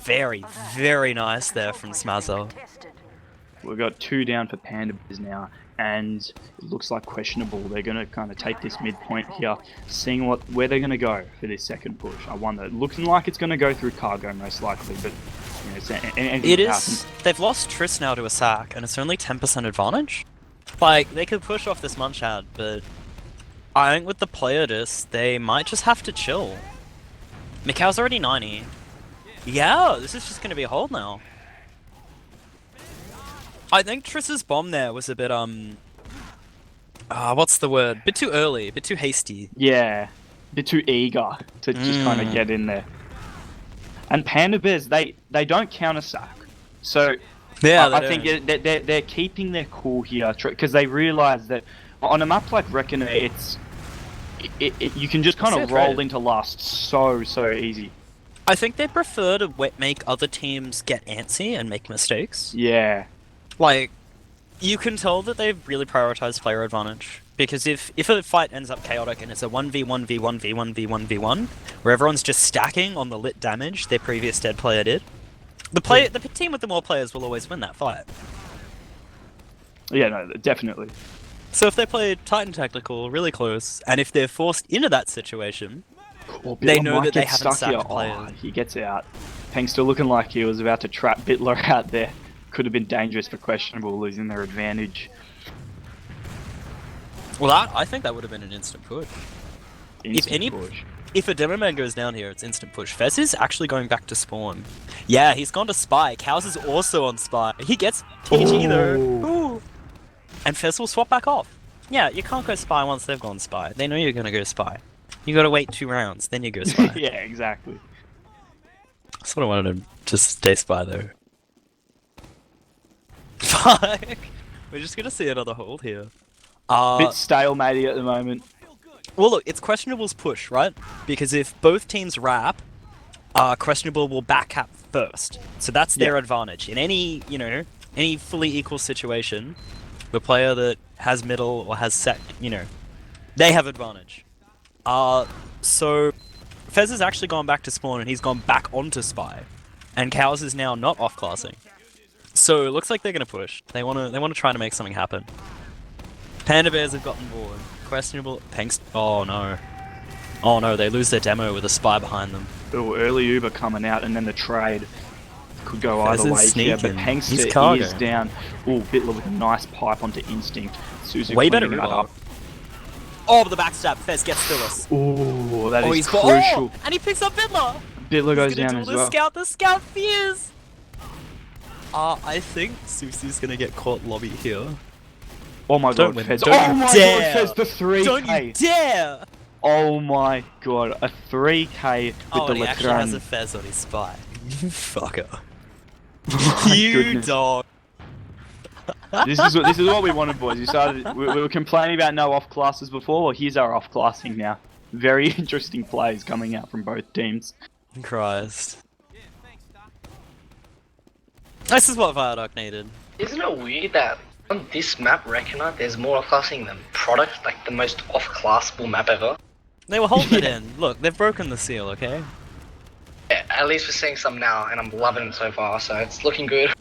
Speaker 1: Very, very nice there from Smazza.
Speaker 2: We've got 2 down for Panda now, and it looks like questionable. They're going to kind of take this midpoint here, seeing where they're going to go for this second push. I wonder. Looking like it's going to go through cargo most likely, but you know, anything
Speaker 1: It
Speaker 2: can
Speaker 1: is.
Speaker 2: happen.
Speaker 1: They've lost Triss now to a sack, and it's only 10% advantage. Like, they could push off this Munchad, but I think with the player dis, they might just have to chill. Mikau's already 90. Yeah, this is just going to be a hold now. I think Triss's bomb there was a bit, what's the word? Bit too early, bit too hasty.
Speaker 2: Yeah, a bit too eager to just kind of get in there. And Panda Bears, they don't counter sack. So
Speaker 1: Yeah,
Speaker 2: I think they're keeping their cool here because they realise that on a map like Reckoner, you can just kind of roll into last so easy.
Speaker 1: I think they prefer to make other teams get antsy and make mistakes.
Speaker 2: Yeah.
Speaker 1: Like, you can tell that they've really prioritized player advantage. Because if a fight ends up chaotic and it's a 1v1v1v1v1v1, where everyone's just stacking on the lit damage their previous dead player did, the team with the more players will always win that fight.
Speaker 2: Yeah, no, definitely.
Speaker 1: So if they play Titan Tactical really close, and if they're forced into that situation, they know that they haven't sacked players.
Speaker 2: Oh, he gets out. Peng still looking like he was about to trap Bitler out there. Could have been dangerous for questionable, losing their advantage.
Speaker 1: Well, I think that would have been an instant push. If a demo man goes down here, it's instant push. Fez is actually going back to spawn. Yeah, he's gone to spy. Cows is also on spy. He gets TG though. Ooh. And Fez will swap back off. Yeah, you can't go spy once they've gone spy. They know you're gonna go spy. You gotta wait 2 rounds, then you go spy.
Speaker 2: Yeah, exactly.
Speaker 1: That's what I wanted him to stay spy though. Fuck! We're just gonna see another hold here.
Speaker 2: Bit stalematey at the moment.
Speaker 1: Well, look, it's Questionable's push, right? Because if both teams wrap, Questionable will back cap first. So that's their advantage. In any fully equal situation, the player that has middle or has set, they have advantage. So Fez has actually gone back to spawn and he's gone back onto spy. And Cows is now not off-classing. So it looks like they're gonna push. They wanna try to make something happen. Panda Bears have gotten bored. Questionable. Thanks. Oh no. Oh no, they lose their demo with a spy behind them.
Speaker 2: Oh, early Uber coming out and then the trade. Could go
Speaker 1: Fez
Speaker 2: either
Speaker 1: is
Speaker 2: way here, but
Speaker 1: sneaking.
Speaker 2: Hangster
Speaker 1: He's cargo.
Speaker 2: is down. Oh, Bitler with a nice pipe onto Instinct. Suzu
Speaker 1: Way better
Speaker 2: cleaning that
Speaker 1: Uber.
Speaker 2: up.
Speaker 1: Oh, the backstab. Fez gets Phyllis.
Speaker 2: Oh, that is
Speaker 1: He's
Speaker 2: crucial.
Speaker 1: and he picks up Bitler.
Speaker 2: Bitler goes
Speaker 1: He's gonna
Speaker 2: down as
Speaker 1: duel
Speaker 2: well.
Speaker 1: The scout fears. I think Susu's gonna get caught lobby here.
Speaker 2: Oh my
Speaker 1: Don't
Speaker 2: god,
Speaker 1: win.
Speaker 2: Fez.
Speaker 1: Don't
Speaker 2: Oh
Speaker 1: you
Speaker 2: my
Speaker 1: dare.
Speaker 2: god, Fez, the 3K.
Speaker 1: Don't you dare!
Speaker 2: Oh my god, a 3K with
Speaker 1: Oh,
Speaker 2: the
Speaker 1: and he actually has a
Speaker 2: Latran.
Speaker 1: Fez on his spy. You fucker.
Speaker 2: My
Speaker 1: You
Speaker 2: goodness.
Speaker 1: dog.
Speaker 2: This is what we wanted, boys. We were complaining about no off classes before. Well, here's our off classing now. Very interesting plays coming out from both teams.
Speaker 1: Christ. This is what Viaduct needed.
Speaker 3: Isn't it weird that on this map, Reckoner, there's more off-classing than Product, like the most off-classable map ever?
Speaker 1: They were holding it in. Look, they've broken the seal, okay?
Speaker 3: Yeah, at least we're seeing some now, and I'm loving it so far, so it's looking good.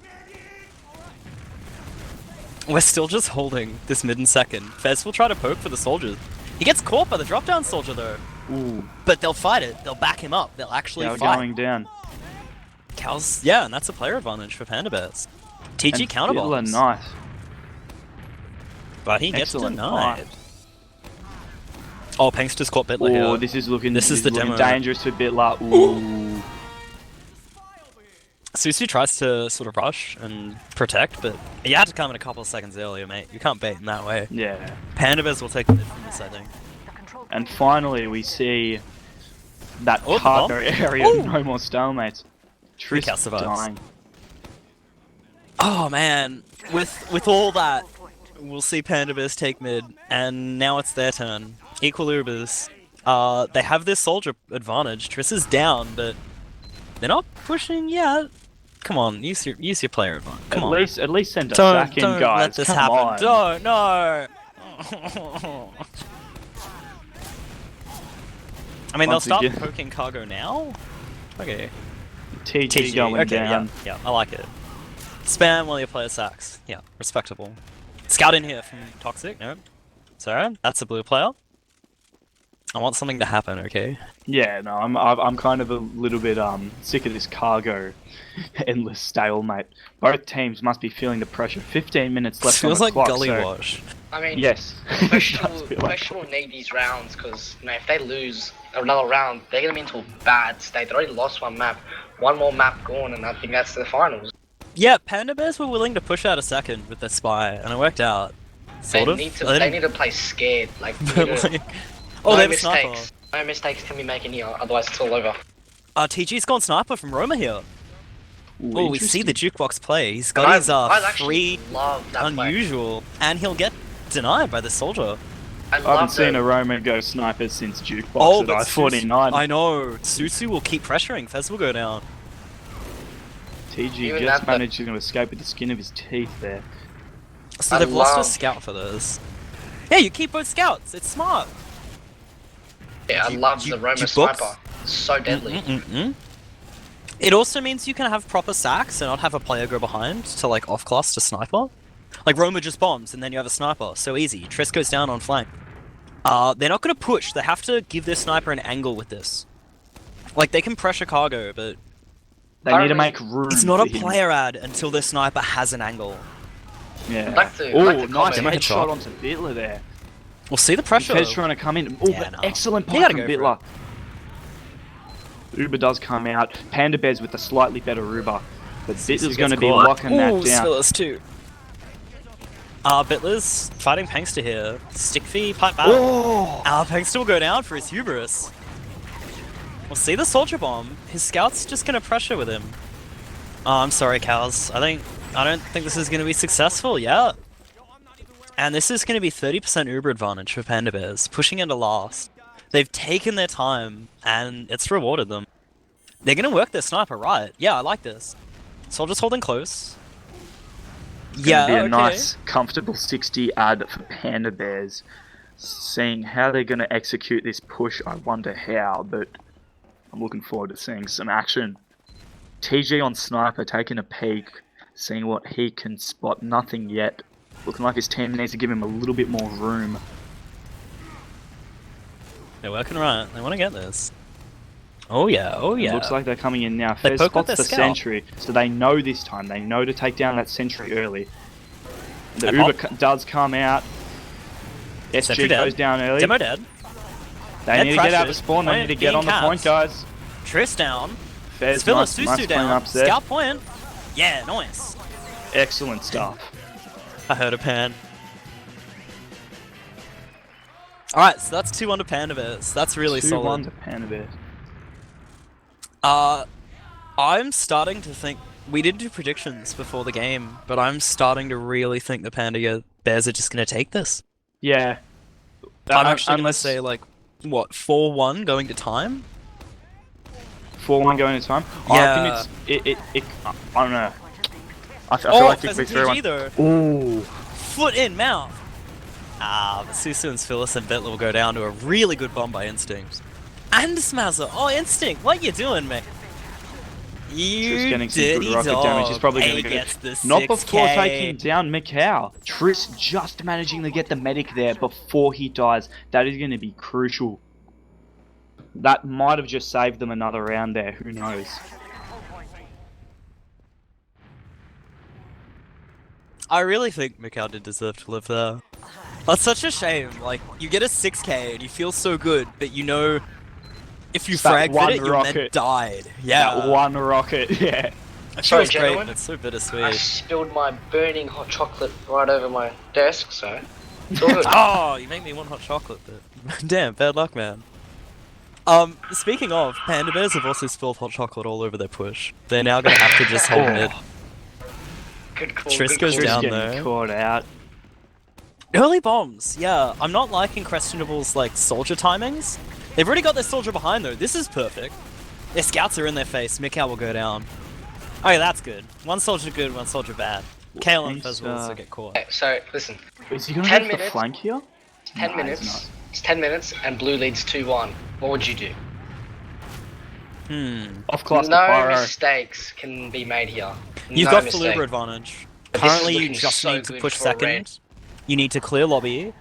Speaker 1: We're still just holding this mid and second. Fez will try to poke for the soldiers. He gets caught by the drop-down soldier though.
Speaker 2: Ooh,
Speaker 1: But they'll fight it. They'll back him up. They'll actually
Speaker 2: they're
Speaker 1: fight.
Speaker 2: going down.
Speaker 1: Cal's, yeah, and that's a player advantage for Panda Bears. TG
Speaker 2: And
Speaker 1: counter
Speaker 2: Fiddler,
Speaker 1: bombs.
Speaker 2: nice.
Speaker 1: But he gets
Speaker 2: Excellent
Speaker 1: denied.
Speaker 2: fight.
Speaker 1: Oh, Peng's just caught Bitler
Speaker 2: Oh,
Speaker 1: here.
Speaker 2: this is looking
Speaker 1: the
Speaker 2: looking
Speaker 1: demo.
Speaker 2: dangerous for Bitler. Ooh.
Speaker 1: Susu tries to sort of rush and protect, but you had to come in a couple of seconds earlier, mate. You can't bait in that way.
Speaker 2: Yeah.
Speaker 1: Panda Bears will take the mid from this, I think.
Speaker 2: And finally, we see that
Speaker 1: Oh, the
Speaker 2: cargo
Speaker 1: bomb.
Speaker 2: area.
Speaker 1: Ooh.
Speaker 2: No more stalemates. Triss
Speaker 1: Cal survives.
Speaker 2: dying.
Speaker 1: Oh man, with all that, we'll see Panda Bears take mid, and now it's their turn. Equal Ubers. They have this soldier advantage. Triss is down, but They're not pushing yet. Come on, use your player advantage. Come on.
Speaker 2: At least send a
Speaker 1: Don't
Speaker 2: sack in, guys.
Speaker 1: let this
Speaker 2: Come
Speaker 1: happen.
Speaker 2: on.
Speaker 1: Don't, no. I mean,
Speaker 2: Once
Speaker 1: they'll start
Speaker 2: again.
Speaker 1: poking cargo now. Okay.
Speaker 2: TG going
Speaker 1: okay,
Speaker 2: down.
Speaker 1: yeah, I like it. Spam while your player sacks. Yeah, respectable. Scout in here from Toxic. No, sorry, that's a blue player. I want something to happen. Okay.
Speaker 2: Yeah, no, I'm kind of a little bit sick of this cargo endless stalemate. Both teams must be feeling the pressure. 15 minutes left
Speaker 1: Feels
Speaker 2: on the
Speaker 1: like
Speaker 2: clock.
Speaker 1: gully
Speaker 2: So,
Speaker 1: wash.
Speaker 3: I mean,
Speaker 2: yes.
Speaker 3: Question will need these rounds because if they lose another round, they're gonna be into a bad state. They already lost one map, one more map gone, and I think that's the finals.
Speaker 1: Yeah, Panda Bears were willing to push out a second with their spy, and it worked out. Sort of.
Speaker 3: They need to play scared. Like,
Speaker 1: Oh,
Speaker 3: no
Speaker 1: they have a sniper.
Speaker 3: mistakes. No mistakes can be making here, otherwise it's all over.
Speaker 1: TG's gone sniper from Roma here.
Speaker 2: Ooh,
Speaker 1: Oh, we see the jukebox play. He's
Speaker 3: And
Speaker 1: got his
Speaker 3: I
Speaker 1: free,
Speaker 3: actually love that play.
Speaker 1: unusual, and he'll get denied by the soldier.
Speaker 3: I
Speaker 2: haven't
Speaker 3: love
Speaker 2: seen
Speaker 3: the-
Speaker 2: a Roman go sniper since Jukebox
Speaker 1: Oh,
Speaker 2: at
Speaker 1: but
Speaker 2: I-49.
Speaker 1: I know. Susu will keep pressuring. Fez will go down.
Speaker 2: TG
Speaker 3: Even
Speaker 2: just
Speaker 3: that-
Speaker 2: managed to escape with the skin of his teeth there.
Speaker 1: So
Speaker 3: I
Speaker 1: they've lost a
Speaker 3: love-
Speaker 1: scout for this. Yeah, you keep both scouts. It's smart.
Speaker 3: Yeah, I love the Roma
Speaker 1: jukebox?
Speaker 3: sniper. So deadly.
Speaker 1: It also means you can have proper sacks and not have a player go behind to like off-class to sniper. Like Roma just bombs and then you have a sniper. So easy. Triss goes down on flank. They're not going to push. They have to give their sniper an angle with this. Like they can pressure cargo, but
Speaker 2: They need to make room.
Speaker 1: it's not a
Speaker 2: for him.
Speaker 1: player ad until their sniper has an angle.
Speaker 2: Yeah.
Speaker 3: I'd like to-
Speaker 2: Oh,
Speaker 3: I'd like to
Speaker 2: nice
Speaker 3: comment.
Speaker 2: headshot onto Bitler there.
Speaker 1: We'll see the pressure.
Speaker 2: Fez trying to come in. Oh,
Speaker 1: Yeah, no.
Speaker 2: excellent
Speaker 1: You
Speaker 2: play
Speaker 1: gotta
Speaker 2: from
Speaker 1: go for
Speaker 2: Bitler. Uber does come out. Panda Bears with the slightly better Uber. But Bitler's going to be locking that down.
Speaker 1: Spillers too. Bitler's fighting Pangster here. Stick V, pipe back.
Speaker 2: Oh!
Speaker 1: Pangster will go down for his hubris. We'll see the soldier bomb. His scout's just gonna pressure with him. Oh, I'm sorry, cows. I don't think this is gonna be successful. Yeah. And this is gonna be 30% Uber advantage for Panda Bears, pushing into last. They've taken their time, and it's rewarded them. They're gonna work their sniper right. Yeah, I like this. Soldier's holding close. Yeah,
Speaker 2: Be a
Speaker 1: okay.
Speaker 2: nice, comfortable 60 ad for Panda Bears. Seeing how they're going to execute this push, I wonder how, but I'm looking forward to seeing some action. TG on Sniper taking a peek, seeing what he can spot. Nothing yet. Looking like his team needs to give him a little bit more room.
Speaker 1: They're working right. They want to get this. Oh yeah, oh yeah.
Speaker 2: Looks like they're coming in now.
Speaker 1: They
Speaker 2: Fez
Speaker 1: poke with
Speaker 2: spots
Speaker 1: their
Speaker 2: the
Speaker 1: scout.
Speaker 2: sentry, so they know this time. They know to take down that sentry early. The
Speaker 1: They
Speaker 2: Uber
Speaker 1: pop.
Speaker 2: does come out.
Speaker 1: Sentry
Speaker 2: SG
Speaker 1: dead.
Speaker 2: goes down early.
Speaker 1: Demo dead.
Speaker 2: They
Speaker 1: Dead
Speaker 2: need to get out
Speaker 1: pressure.
Speaker 2: of spawn. They
Speaker 1: Point
Speaker 2: need to get
Speaker 1: being
Speaker 2: on the point,
Speaker 1: capped.
Speaker 2: guys.
Speaker 1: Triss down.
Speaker 2: Fez,
Speaker 1: Spiller
Speaker 2: nice
Speaker 1: Susu down.
Speaker 2: cleanups there.
Speaker 1: Scout point. Yeah, nice.
Speaker 2: Excellent stuff.
Speaker 1: I heard a pan. Alright, so that's 2-1 to Panda Bears. That's really
Speaker 2: 2-1
Speaker 1: solid.
Speaker 2: to Panda Bears.
Speaker 1: I'm starting to think... We did do predictions before the game, but I'm starting to really think the Panda Bears are just going to take this.
Speaker 2: Yeah.
Speaker 1: I'm actually going to
Speaker 2: Unless
Speaker 1: say, like, what, 4-1 going to time?
Speaker 2: 4-1 going into time.
Speaker 1: Yeah.
Speaker 2: I reckon it's I don't know. I feel like
Speaker 1: there's
Speaker 2: it'd
Speaker 1: a
Speaker 2: be
Speaker 1: TG
Speaker 2: 3-1.
Speaker 1: though.
Speaker 2: Ooh.
Speaker 1: Foot in mouth. But Susu and Phyllis and Bitler will go down to a really good bomb by Instinct. And Smazzer. Oh, Instinct, what you doing, mate? You
Speaker 2: Just getting some
Speaker 1: dirty
Speaker 2: good rocket
Speaker 1: dog.
Speaker 2: damage. He's probably going to
Speaker 1: gets the
Speaker 2: Not
Speaker 1: 6K.
Speaker 2: before taking down Macau. Triss just managing to get the medic there before he dies. That is going to be crucial. That might have just saved them another round there. Who knows?
Speaker 1: I really think Macau did deserve to live there. That's such a shame. Like, you get a 6K and you feel so good, but you know, if you
Speaker 2: It's that
Speaker 1: frag
Speaker 2: one
Speaker 1: it, you're meant
Speaker 2: rocket.
Speaker 1: died. Yeah.
Speaker 2: That one rocket, yeah.
Speaker 1: It
Speaker 3: Sorry,
Speaker 1: feels great,
Speaker 3: gentlemen.
Speaker 1: but it's so
Speaker 3: I
Speaker 1: bittersweet.
Speaker 3: spilled my burning hot chocolate right over my desk, so it's all good.
Speaker 1: Oh, you make me want hot chocolate, but damn, bad luck, man. Speaking of, Panda Bears have also spilled hot chocolate all over their push. They're now gonna have to just hold
Speaker 2: Oh.
Speaker 1: mid.
Speaker 3: Good call.
Speaker 1: Triss
Speaker 3: good
Speaker 1: goes
Speaker 3: call.
Speaker 2: Triss
Speaker 1: down
Speaker 2: getting
Speaker 1: there.
Speaker 2: caught out.
Speaker 1: Early bombs, yeah. I'm not liking Questionable's like soldier timings. They've already got their soldier behind though. This is perfect. Their scouts are in their face. Mikau will go down. Oh, yeah, that's good. One soldier good, one soldier bad. Kale and Fez will also get caught.
Speaker 3: Okay, so listen.
Speaker 2: Is he gonna
Speaker 3: 10
Speaker 2: go for the
Speaker 3: minutes.
Speaker 2: flank here?
Speaker 3: 10
Speaker 2: Nah,
Speaker 3: minutes.
Speaker 2: he's not.
Speaker 3: It's 10 minutes, and blue leads 2-1. What would you do?
Speaker 2: Off class
Speaker 3: No
Speaker 2: Pyro.
Speaker 3: mistakes can be made here.
Speaker 1: You've
Speaker 3: No
Speaker 1: got
Speaker 3: mistake.
Speaker 1: Faluba advantage.
Speaker 3: But this is
Speaker 1: Currently, you
Speaker 3: looking
Speaker 1: just
Speaker 3: so
Speaker 1: need to
Speaker 3: good
Speaker 1: push
Speaker 3: for a
Speaker 1: second. You need to clear lobby.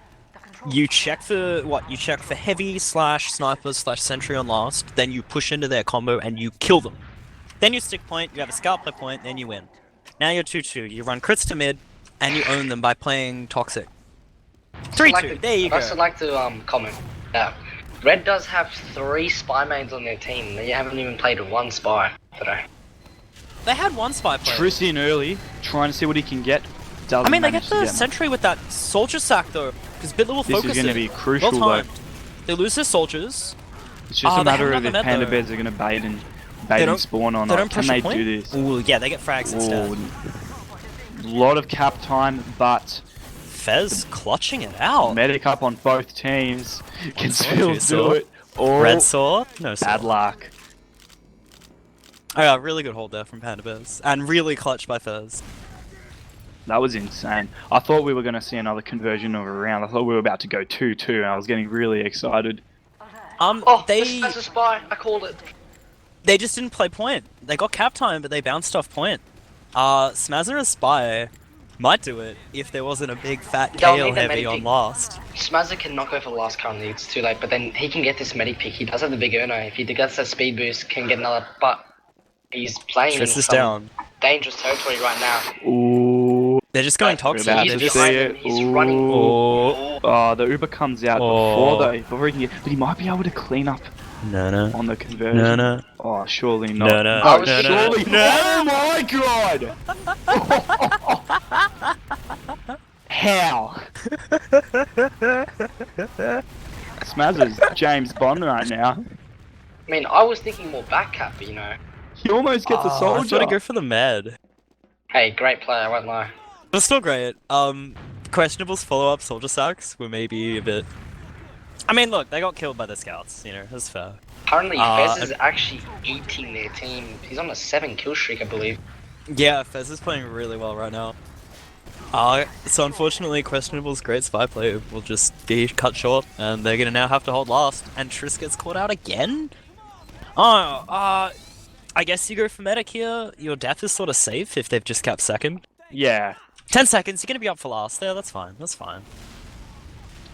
Speaker 1: You check for what? You check for heavy / sniper / sentry on last. Then you push into their combo and you kill them. Then you stick point. You have a scout play point. Then you win. Now you're 2-2. You run crits to mid, and you own them by playing toxic. 3-2. There you go.
Speaker 3: I'd also like to comment that Red does have 3 spy mains on their team. They haven't even played one spy today.
Speaker 1: They had one spy player.
Speaker 2: Triss in early, trying to see what he can get.
Speaker 1: I mean, they get
Speaker 2: manage to
Speaker 1: the
Speaker 2: much.
Speaker 1: sentry with that soldier sack though, because Bitler will
Speaker 2: This
Speaker 1: focus
Speaker 2: is going to
Speaker 1: it.
Speaker 2: be crucial
Speaker 1: Well
Speaker 2: though.
Speaker 1: timed. They lose their soldiers.
Speaker 2: It's just a
Speaker 1: they
Speaker 2: matter
Speaker 1: have
Speaker 2: of if
Speaker 1: another med,
Speaker 2: Panda
Speaker 1: though.
Speaker 2: Bears are going to bait and
Speaker 1: don't-
Speaker 2: spawn or
Speaker 1: They
Speaker 2: not.
Speaker 1: don't
Speaker 2: Can
Speaker 1: push
Speaker 2: they
Speaker 1: a point?
Speaker 2: do this?
Speaker 1: Ooh, yeah, they get frags instead.
Speaker 2: Ooh, a lot of cap time, but
Speaker 1: Fez clutching it out.
Speaker 2: medic up on both teams. Can
Speaker 1: sword,
Speaker 2: still
Speaker 1: two
Speaker 2: do
Speaker 1: sword.
Speaker 2: it. Oh,
Speaker 1: Red sword? No sword.
Speaker 2: bad luck.
Speaker 1: Oh yeah, really good hold there from Panda Bears. And really clutch by Fez.
Speaker 2: That was insane. I thought we were going to see another conversion of a round. I thought we were about to go 2-2, and I was getting really excited.
Speaker 3: Oh,
Speaker 1: they
Speaker 3: that's a spy. I called it.
Speaker 1: they just didn't play point. They got cap time, but they bounced off point. Smazzer as spy might do it if there wasn't a big fat
Speaker 3: They'll
Speaker 1: KO
Speaker 3: need the
Speaker 1: heavy
Speaker 3: medic
Speaker 1: on
Speaker 3: pick.
Speaker 1: last.
Speaker 3: Smazzer cannot go for last currently. It's too late. But then he can get this medic pick. He does have the big earner. If he gets that speed boost, can get another. But he's playing in
Speaker 1: Triss is
Speaker 3: some
Speaker 1: down.
Speaker 3: dangerous territory right now.
Speaker 2: Ooh.
Speaker 1: They're just going
Speaker 2: We're
Speaker 1: toxic.
Speaker 2: about
Speaker 1: They're
Speaker 2: to
Speaker 1: just...
Speaker 2: see it.
Speaker 3: He's running.
Speaker 2: Ooh. Oh, the Uber comes out
Speaker 1: Oh.
Speaker 2: before he can get... But he might be able to clean up
Speaker 1: No.
Speaker 2: on the conversion.
Speaker 1: No.
Speaker 2: Oh, surely not.
Speaker 1: No.
Speaker 3: I was
Speaker 2: surely.
Speaker 1: No.
Speaker 2: Oh my god! How? Smazzer's James Bond right now.
Speaker 3: I mean, I was thinking more back cap, but you know.
Speaker 2: He almost gets a
Speaker 1: I
Speaker 2: soldier.
Speaker 1: thought to go for the med.
Speaker 3: Hey, great player, I won't lie.
Speaker 1: But still great. Questionable's follow-up soldier sacks were maybe a bit... I mean, look, they got killed by the scouts, you know, that's fair.
Speaker 3: Currently, Fez is actually eating their team. He's on a 7 kill streak, I believe.
Speaker 1: Yeah, Fez is playing really well right now. So unfortunately, Questionable's great spy play will just be cut short, and they're gonna now have to hold last, and Triss gets caught out again? I guess you go for medic here. Your death is sort of safe if they've just kept second.
Speaker 2: Yeah.
Speaker 1: 10 seconds, you're gonna be up for last there, that's fine, that's fine.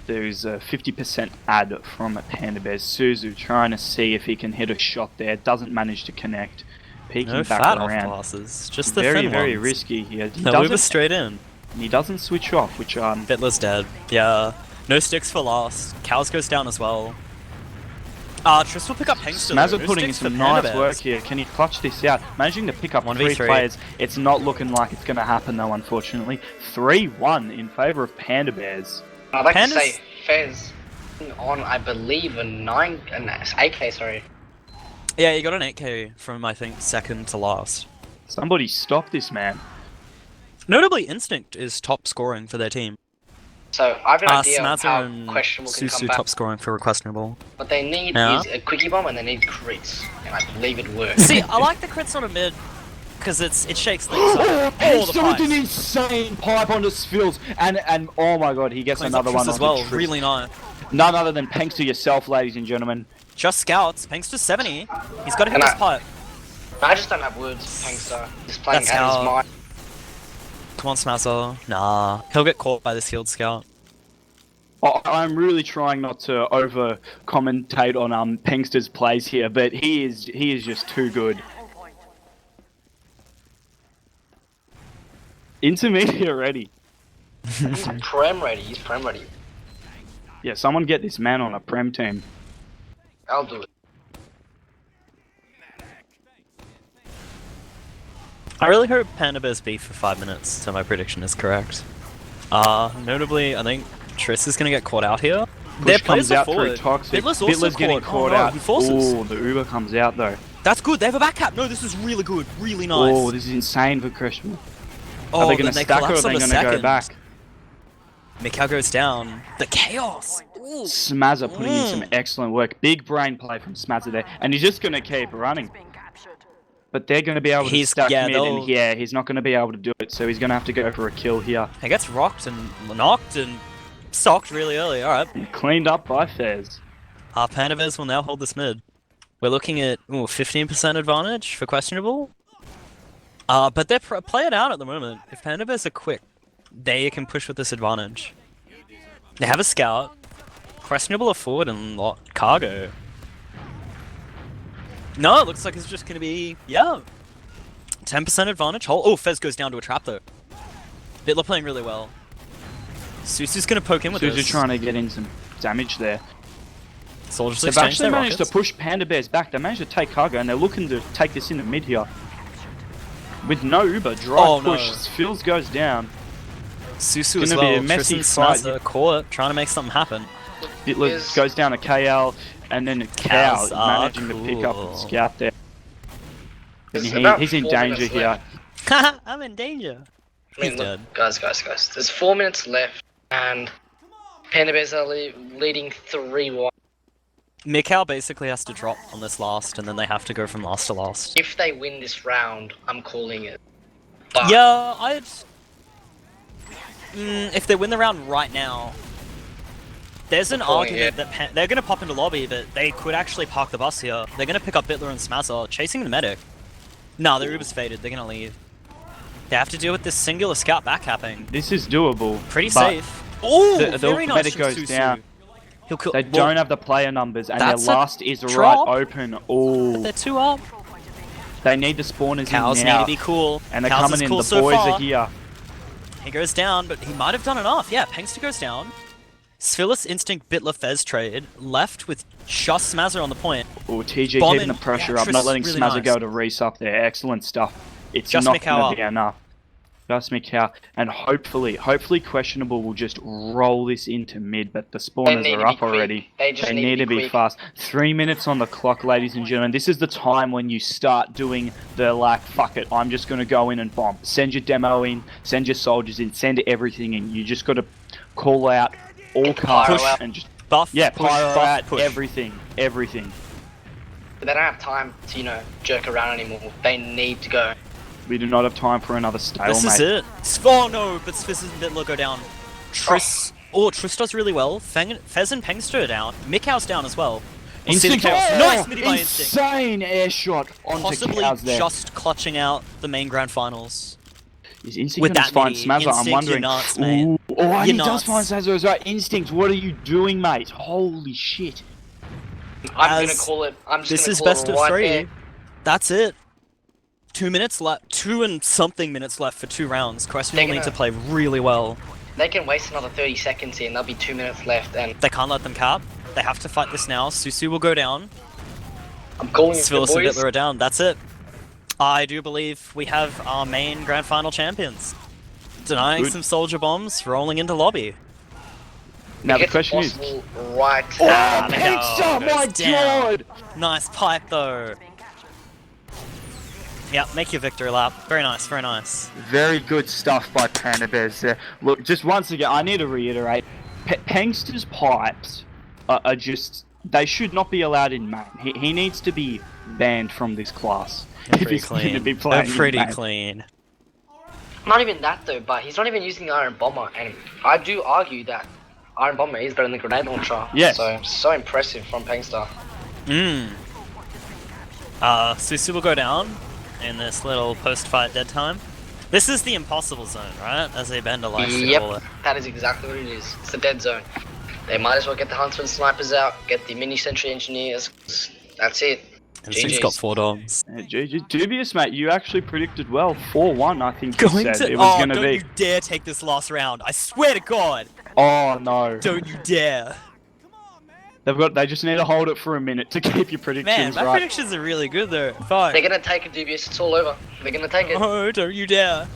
Speaker 2: There's a 50% ad from Panda Bears. Suzu trying to see if he can hit a shot there. Doesn't manage to connect. Peeking
Speaker 1: No
Speaker 2: back
Speaker 1: fat off
Speaker 2: around.
Speaker 1: passes, just the
Speaker 2: Very,
Speaker 1: thin
Speaker 2: very
Speaker 1: ones.
Speaker 2: risky here. He
Speaker 1: No, we were
Speaker 2: doesn't,
Speaker 1: straight in.
Speaker 2: he doesn't switch off, which
Speaker 1: Bitler's dead. Yeah. No sticks for last. Cows goes down as well. Triss will pick up Hengster.
Speaker 2: Smazzer
Speaker 1: No
Speaker 2: putting in
Speaker 1: sticks for
Speaker 2: some
Speaker 1: Panda
Speaker 2: nice
Speaker 1: Bears.
Speaker 2: work here. Can he clutch this out? Managing to pick up 3
Speaker 1: 1v3.
Speaker 2: players. It's not looking like it's going to happen though, unfortunately. 3-1 in favour of Panda Bears.
Speaker 3: I'd like
Speaker 1: Panda's-
Speaker 3: to say Fez on, I believe, an 8k, sorry.
Speaker 1: Yeah, you got an 8k from, I think, second to last.
Speaker 2: Somebody stop this man.
Speaker 1: Notably, Instinct is top scoring for their team.
Speaker 3: So I have an idea of
Speaker 1: Smazzer
Speaker 3: how
Speaker 1: and
Speaker 3: questionable can come
Speaker 1: Susu
Speaker 3: back.
Speaker 1: top scoring for Questionable.
Speaker 3: What they need
Speaker 1: Yeah.
Speaker 3: is a quickie bomb and they need crits. And I believe it works.
Speaker 1: See, I like the crits on a mid, because it shakes things up.
Speaker 2: Oh,
Speaker 1: All the
Speaker 2: he an
Speaker 1: pipes.
Speaker 2: insane pipe onto Spills, and oh my god, he gets
Speaker 1: Cleans up
Speaker 2: another one
Speaker 1: Triss as
Speaker 2: onto
Speaker 1: well,
Speaker 2: Triss.
Speaker 1: really nice.
Speaker 2: None other than Panks to yourself, ladies and gentlemen.
Speaker 1: Just scouts, Panks to 70. He's got to hit
Speaker 3: And
Speaker 1: this
Speaker 3: I-
Speaker 1: pipe.
Speaker 3: I just don't have words for Pangster. Just playing
Speaker 1: That's
Speaker 3: out
Speaker 1: how-
Speaker 3: his mind.
Speaker 1: Come on, Smazzer. Nah, he'll get caught by this healed scout.
Speaker 2: I'm really trying not to over commentate on Pengster's plays here, but he is just too good. Intermediate ready.
Speaker 3: He's prem ready. He's prem ready.
Speaker 2: Yeah, someone get this man on a prem team.
Speaker 3: I'll do it.
Speaker 1: I really hope Panda Bears beef for 5 minutes, so my prediction is correct. Notably, I think Triss is gonna get caught out here. Their
Speaker 2: Push
Speaker 1: players
Speaker 2: comes
Speaker 1: are
Speaker 2: out through
Speaker 1: forward.
Speaker 2: toxic.
Speaker 1: Bitler's also
Speaker 2: getting
Speaker 1: caught.
Speaker 2: caught
Speaker 1: Oh, no,
Speaker 2: out.
Speaker 1: he forces.
Speaker 2: Oh, the Uber comes out though.
Speaker 1: That's good, they have a back cap. No, this is really good, really nice.
Speaker 2: Oh, this is insane for Christian.
Speaker 1: Oh,
Speaker 2: Are they
Speaker 1: then
Speaker 2: going to
Speaker 1: they
Speaker 2: stack or are
Speaker 1: collapse
Speaker 2: they
Speaker 1: on the
Speaker 2: going to go
Speaker 1: second.
Speaker 2: back?
Speaker 1: Mikau goes down. The chaos. Ooh.
Speaker 2: Smazza putting in some excellent work. Big brain play from Smazza there. And he's just going to keep running. But they're going to be able to stack mid, and he's not going to be able to do it, so he's going to have to go for a kill here.
Speaker 1: He gets rocked and knocked and socked really early, alright.
Speaker 2: Cleaned up by Fez.
Speaker 1: Panda Bears will now hold this mid. We're looking at 15% advantage for questionable. But they're playing out at the moment. If Panda Bears are quick, they can push with this advantage. They have a scout. Questionable are forward and cargo. No, it looks like it's just going to be, 10% advantage. Oh, Fez goes down to a trap though. Bitler playing really well. Susu's going to poke in with this.
Speaker 2: Susu trying to get in some damage there.
Speaker 1: Soldiers
Speaker 2: They've actually managed to push Panda Bears back. They managed to take cargo, and they're looking to take this into mid here. With no Uber, drive push. Phils goes down.
Speaker 1: Susu as well.
Speaker 2: Be a messy fight.
Speaker 1: Court, trying to make something happen.
Speaker 2: Bitler goes down to KL, and then Cow managing to pick up the scout there. He's in danger here.
Speaker 1: I'm in danger. He's dead.
Speaker 3: Guys. There's 4 minutes left, and Panda Bears are leading 3-1.
Speaker 1: Mikau basically has to drop on this last, and then they have to go from last to last.
Speaker 3: If they win this round, I'm calling it. But
Speaker 1: yeah, if they win the round right now, there's an argument that they're going to pop into lobby, but they could actually park the bus here. They're going to pick up Bitler and Smazza, chasing the medic. No, their Uber's faded. They're going to leave. They have to deal with this singular scout backcapping.
Speaker 2: This is doable.
Speaker 1: Pretty safe. Oh, very nice
Speaker 2: medic goes down. They
Speaker 1: don't
Speaker 2: don't have the player numbers, and their last is right open. Oh,
Speaker 1: they're 2 up.
Speaker 2: They need the spawners
Speaker 1: Cows
Speaker 2: in now.
Speaker 1: need to be cool.
Speaker 2: And they're
Speaker 1: Cows
Speaker 2: coming in.
Speaker 1: Cool
Speaker 2: The boys are here.
Speaker 1: He goes down, but he might have done enough. Yeah, Pengster goes down. Sphilis Instinct Bitler Fez trade. Left with just Smazza on the point.
Speaker 2: Oh, TG keeping the pressure up, not letting
Speaker 1: really
Speaker 2: Smazza go to Reese up there. Excellent stuff. It's
Speaker 1: just
Speaker 2: not going to be enough. Just Mikau, and hopefully Questionable will just roll this into mid, but the spawners are up already.
Speaker 3: They
Speaker 2: need to be fast. 3 minutes on the clock, ladies and gentlemen. This is the time when you start doing the, like, fuck it, I'm just going to go in and bomb. Send your demo in, send your soldiers in, send everything in. You just got to call out all cards and just
Speaker 1: buff,
Speaker 2: push everything.
Speaker 3: They don't have time to, jerk around anymore. They need to go.
Speaker 2: We do not have time for another stalemate.
Speaker 1: This is it. Oh no, but Fizz and Bitler go down. Triss does really well. Fez and Pengster are down. Mikau's down as well.
Speaker 2: Instinct.
Speaker 1: Nice midi by Instinct.
Speaker 2: Insane air shot onto
Speaker 1: possibly
Speaker 2: Cows there.
Speaker 1: Just clutching out the main grand finals.
Speaker 2: Is Instinct going to find Smazza? I'm wondering.
Speaker 1: Nuts, mate.
Speaker 2: He does find Smazza as well. Instinct, what are you doing, mate? Holy shit.
Speaker 3: I'm going to call it.
Speaker 1: This is best of 3. That's it. 2 minutes left, 2 and something minutes left for 2 rounds. Questionable need to play really well.
Speaker 3: They can waste another 30 seconds here and there'll be 2 minutes left, and
Speaker 1: they can't let them cap. They have to fight this now. Susu will go down.
Speaker 3: I'm calling it,
Speaker 1: Sphilis and Bitler are down. That's it. I do believe we have our main grand final champions. Denying some soldier bombs, rolling into lobby.
Speaker 2: Now the question is...
Speaker 3: Right.
Speaker 2: Oh, Pengster, my god!
Speaker 1: Nice pipe though. Yeah, make your victory lap. Very nice, very nice.
Speaker 2: Very good stuff by Panda Bears there. Look, just once again, I need to reiterate, Pengster's pipes are just... They should not be allowed in main. He needs to be banned from this class.
Speaker 1: They're pretty clean. They're pretty clean.
Speaker 3: Not even that though, but he's not even using the Iron Bomber, and I do argue that Iron Bomber is better than the Grenade Launcher.
Speaker 2: Yes.
Speaker 3: So impressive from Pengster.
Speaker 1: Susu will go down in this little post-fight dead time. This is the impossible zone, right? As a Bender likes to call it.
Speaker 3: That is exactly what it is. It's the dead zone. They might as well get the Huntsman Snipers out, get the Mini-Sentry Engineers. That's it.
Speaker 1: And Susu's got 4 dogs.
Speaker 2: Dubious, mate. You actually predicted well. 4-1, I think you said it was going to be.
Speaker 1: Don't you dare take this last round. I swear to God.
Speaker 2: Oh, no.
Speaker 1: Don't you dare.
Speaker 2: They just need to hold it for a minute to keep your predictions
Speaker 1: right. Man, my predictions are really good though. Fine.
Speaker 3: They're gonna take it, Dubious. It's all over. They're gonna take it.
Speaker 1: Oh, don't you dare.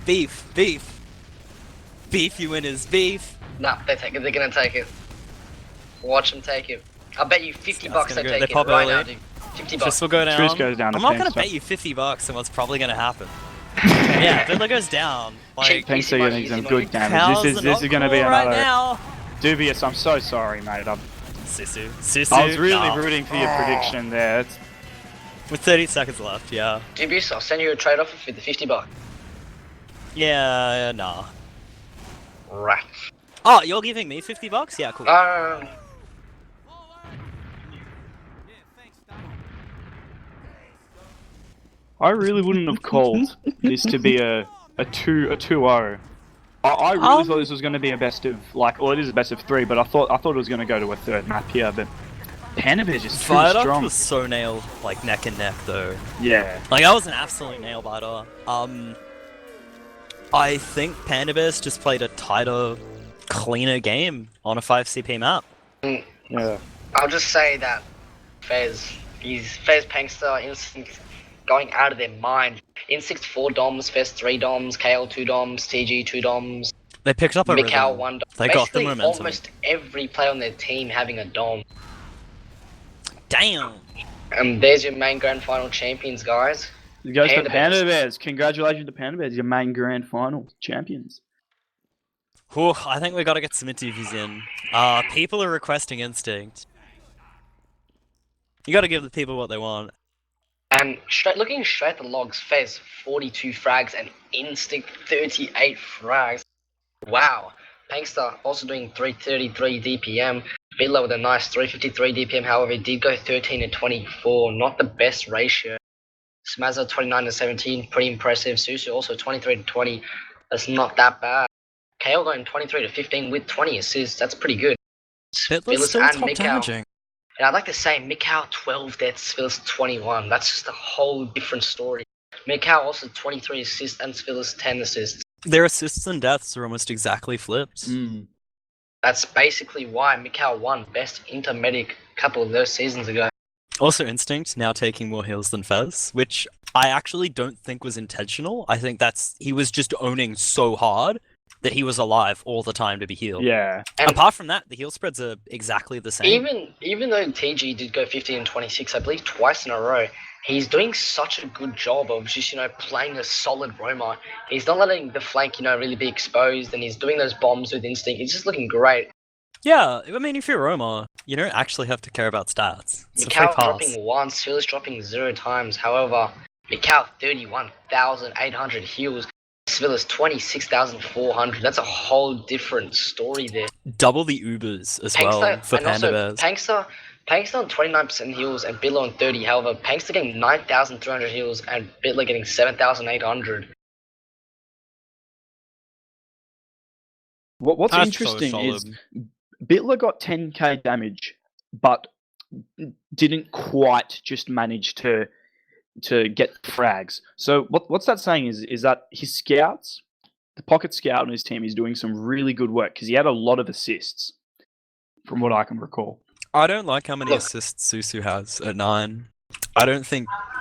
Speaker 1: Beef. Beef, you winners. Beef.
Speaker 3: Nah, they take it. They're gonna take it. Watch them take it. I'll bet you $50 they take it
Speaker 1: pop
Speaker 3: right
Speaker 1: early.
Speaker 3: now, dude. $50.
Speaker 1: Triss will go down.
Speaker 2: Triss goes down.
Speaker 1: I'm not gonna bet you $50 on what's probably gonna happen. Yeah, Bitler goes down.
Speaker 2: Pengster getting some good damage. This is gonna be another.
Speaker 1: Right now.
Speaker 2: Dubious, I'm so sorry, mate.
Speaker 1: Susu.
Speaker 2: I was really
Speaker 1: Nah.
Speaker 2: rooting for your prediction there.
Speaker 1: With 30 seconds left, yeah.
Speaker 3: Dubious, I'll send you a trade offer for the $50.
Speaker 1: Yeah, nah.
Speaker 3: Right.
Speaker 1: Oh, you're giving me $50? Yeah, cool.
Speaker 2: I really wouldn't have called this to be a 2-0. I really thought this was going to be a best of, like, well, it is a best of 3, but I thought it was going to go to a third map here, but Panda is just too
Speaker 1: Viaduct
Speaker 2: strong.
Speaker 1: was so nail, like neck and neck though.
Speaker 2: Yeah.
Speaker 1: Like that was an absolute nail biter. I think Panda Bears just played a tighter, cleaner game on a 5 CP map.
Speaker 2: Yeah.
Speaker 3: I'll just say that Fez Pangster, Instinct going out of their mind. Instinct 4 DOMs, Fez 3 DOMs, KL 2 DOMs, TG 2 DOMs.
Speaker 1: They picked up a
Speaker 3: Mikau
Speaker 1: rhythm.
Speaker 3: 1 DOM.
Speaker 1: They got the
Speaker 3: Basically,
Speaker 1: momentum.
Speaker 3: almost every player on their team having a DOM.
Speaker 1: Damn.
Speaker 3: And there's your main grand final champions, guys.
Speaker 2: It goes to
Speaker 3: Panda
Speaker 2: Panda Bears. Congratulations to Panda Bears, your main grand final champions.
Speaker 1: Whew, I think we got to get some interviews in. People are requesting Instinct. You got to give the people what they want.
Speaker 3: And looking straight at the logs, Fez 42 frags and Instinct 38 frags. Wow. Pangster also doing 333 DPM. Bidler with a nice 353 DPM, however, he did go 13 to 24. Not the best ratio. Smazza 29 to 17, pretty impressive. Susu also 23 to 20. That's not that bad. KO going 23 to 15 with 20 assists. That's pretty good.
Speaker 1: Bitler's still top damaging.
Speaker 3: And I'd like to say Mikau 12 deaths, Phyllis 21. That's just a whole different story. Mikau also 23 assists and Phyllis 10 assists.
Speaker 1: Their assists and deaths are almost exactly flipped.
Speaker 3: That's basically why Mikau won best intermedic a couple of those seasons ago.
Speaker 1: Also, Instinct now taking more heals than Fez, which I actually don't think was intentional. I think he was just owning so hard that he was alive all the time to be healed.
Speaker 2: Yeah.
Speaker 3: And
Speaker 1: apart from that, the heal spreads are exactly the same.
Speaker 3: Even though TG did go 15 and 26, I believe twice in a row, he's doing such a good job of just, playing a solid roamer. He's not letting the flank, really be exposed, and he's doing those bombs with instinct. He's just looking great.
Speaker 1: Yeah, I mean, if you're Roma, you don't actually have to care about stats. It's a free
Speaker 3: Mikau
Speaker 1: pass.
Speaker 3: dropping once, Phyllis dropping 0 times. However, Mikau 31,800 heals, Phyllis 26,400. That's a whole different story there.
Speaker 1: Double the Ubers as well for Panda Bears.
Speaker 3: Pangster on 29% heals and Bitler on 30. However, Pangster getting 9,300 heals and Bitler getting 7,800.
Speaker 2: What's
Speaker 1: That's
Speaker 2: interesting
Speaker 1: so
Speaker 2: is Bitler got 10k damage, but didn't quite just manage to get frags. So what's that saying is that his scouts, the pocket scout on his team, is doing some really good work because he had a lot of assists, from what I can recall.
Speaker 1: I don't like how many assists Susu has at 9. I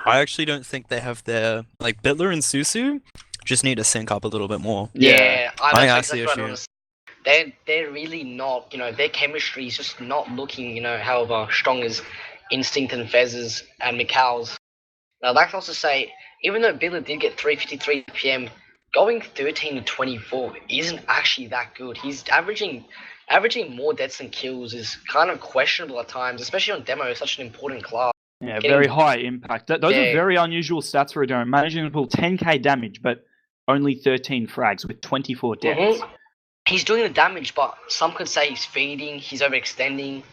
Speaker 1: actually don't think they have their Bitler and Susu just need to sync up a little bit more.
Speaker 3: Yeah,
Speaker 1: I see the issue.
Speaker 3: They're really not, their chemistry is just not looking, however strong as Instinct and Fez's and Mikau's. Now, I'd like to also say, even though Bitler did get 353 PM, going 13 to 24 isn't actually that good. He's averaging more deaths than kills is kind of questionable at times, especially on demo, such an important class.
Speaker 2: Yeah, very high impact. Those are very unusual stats for a demo. Managing to pull 10k damage, but only 13 frags with 24 deaths.
Speaker 3: He's doing the damage, but some could say he's feeding, he's overextending.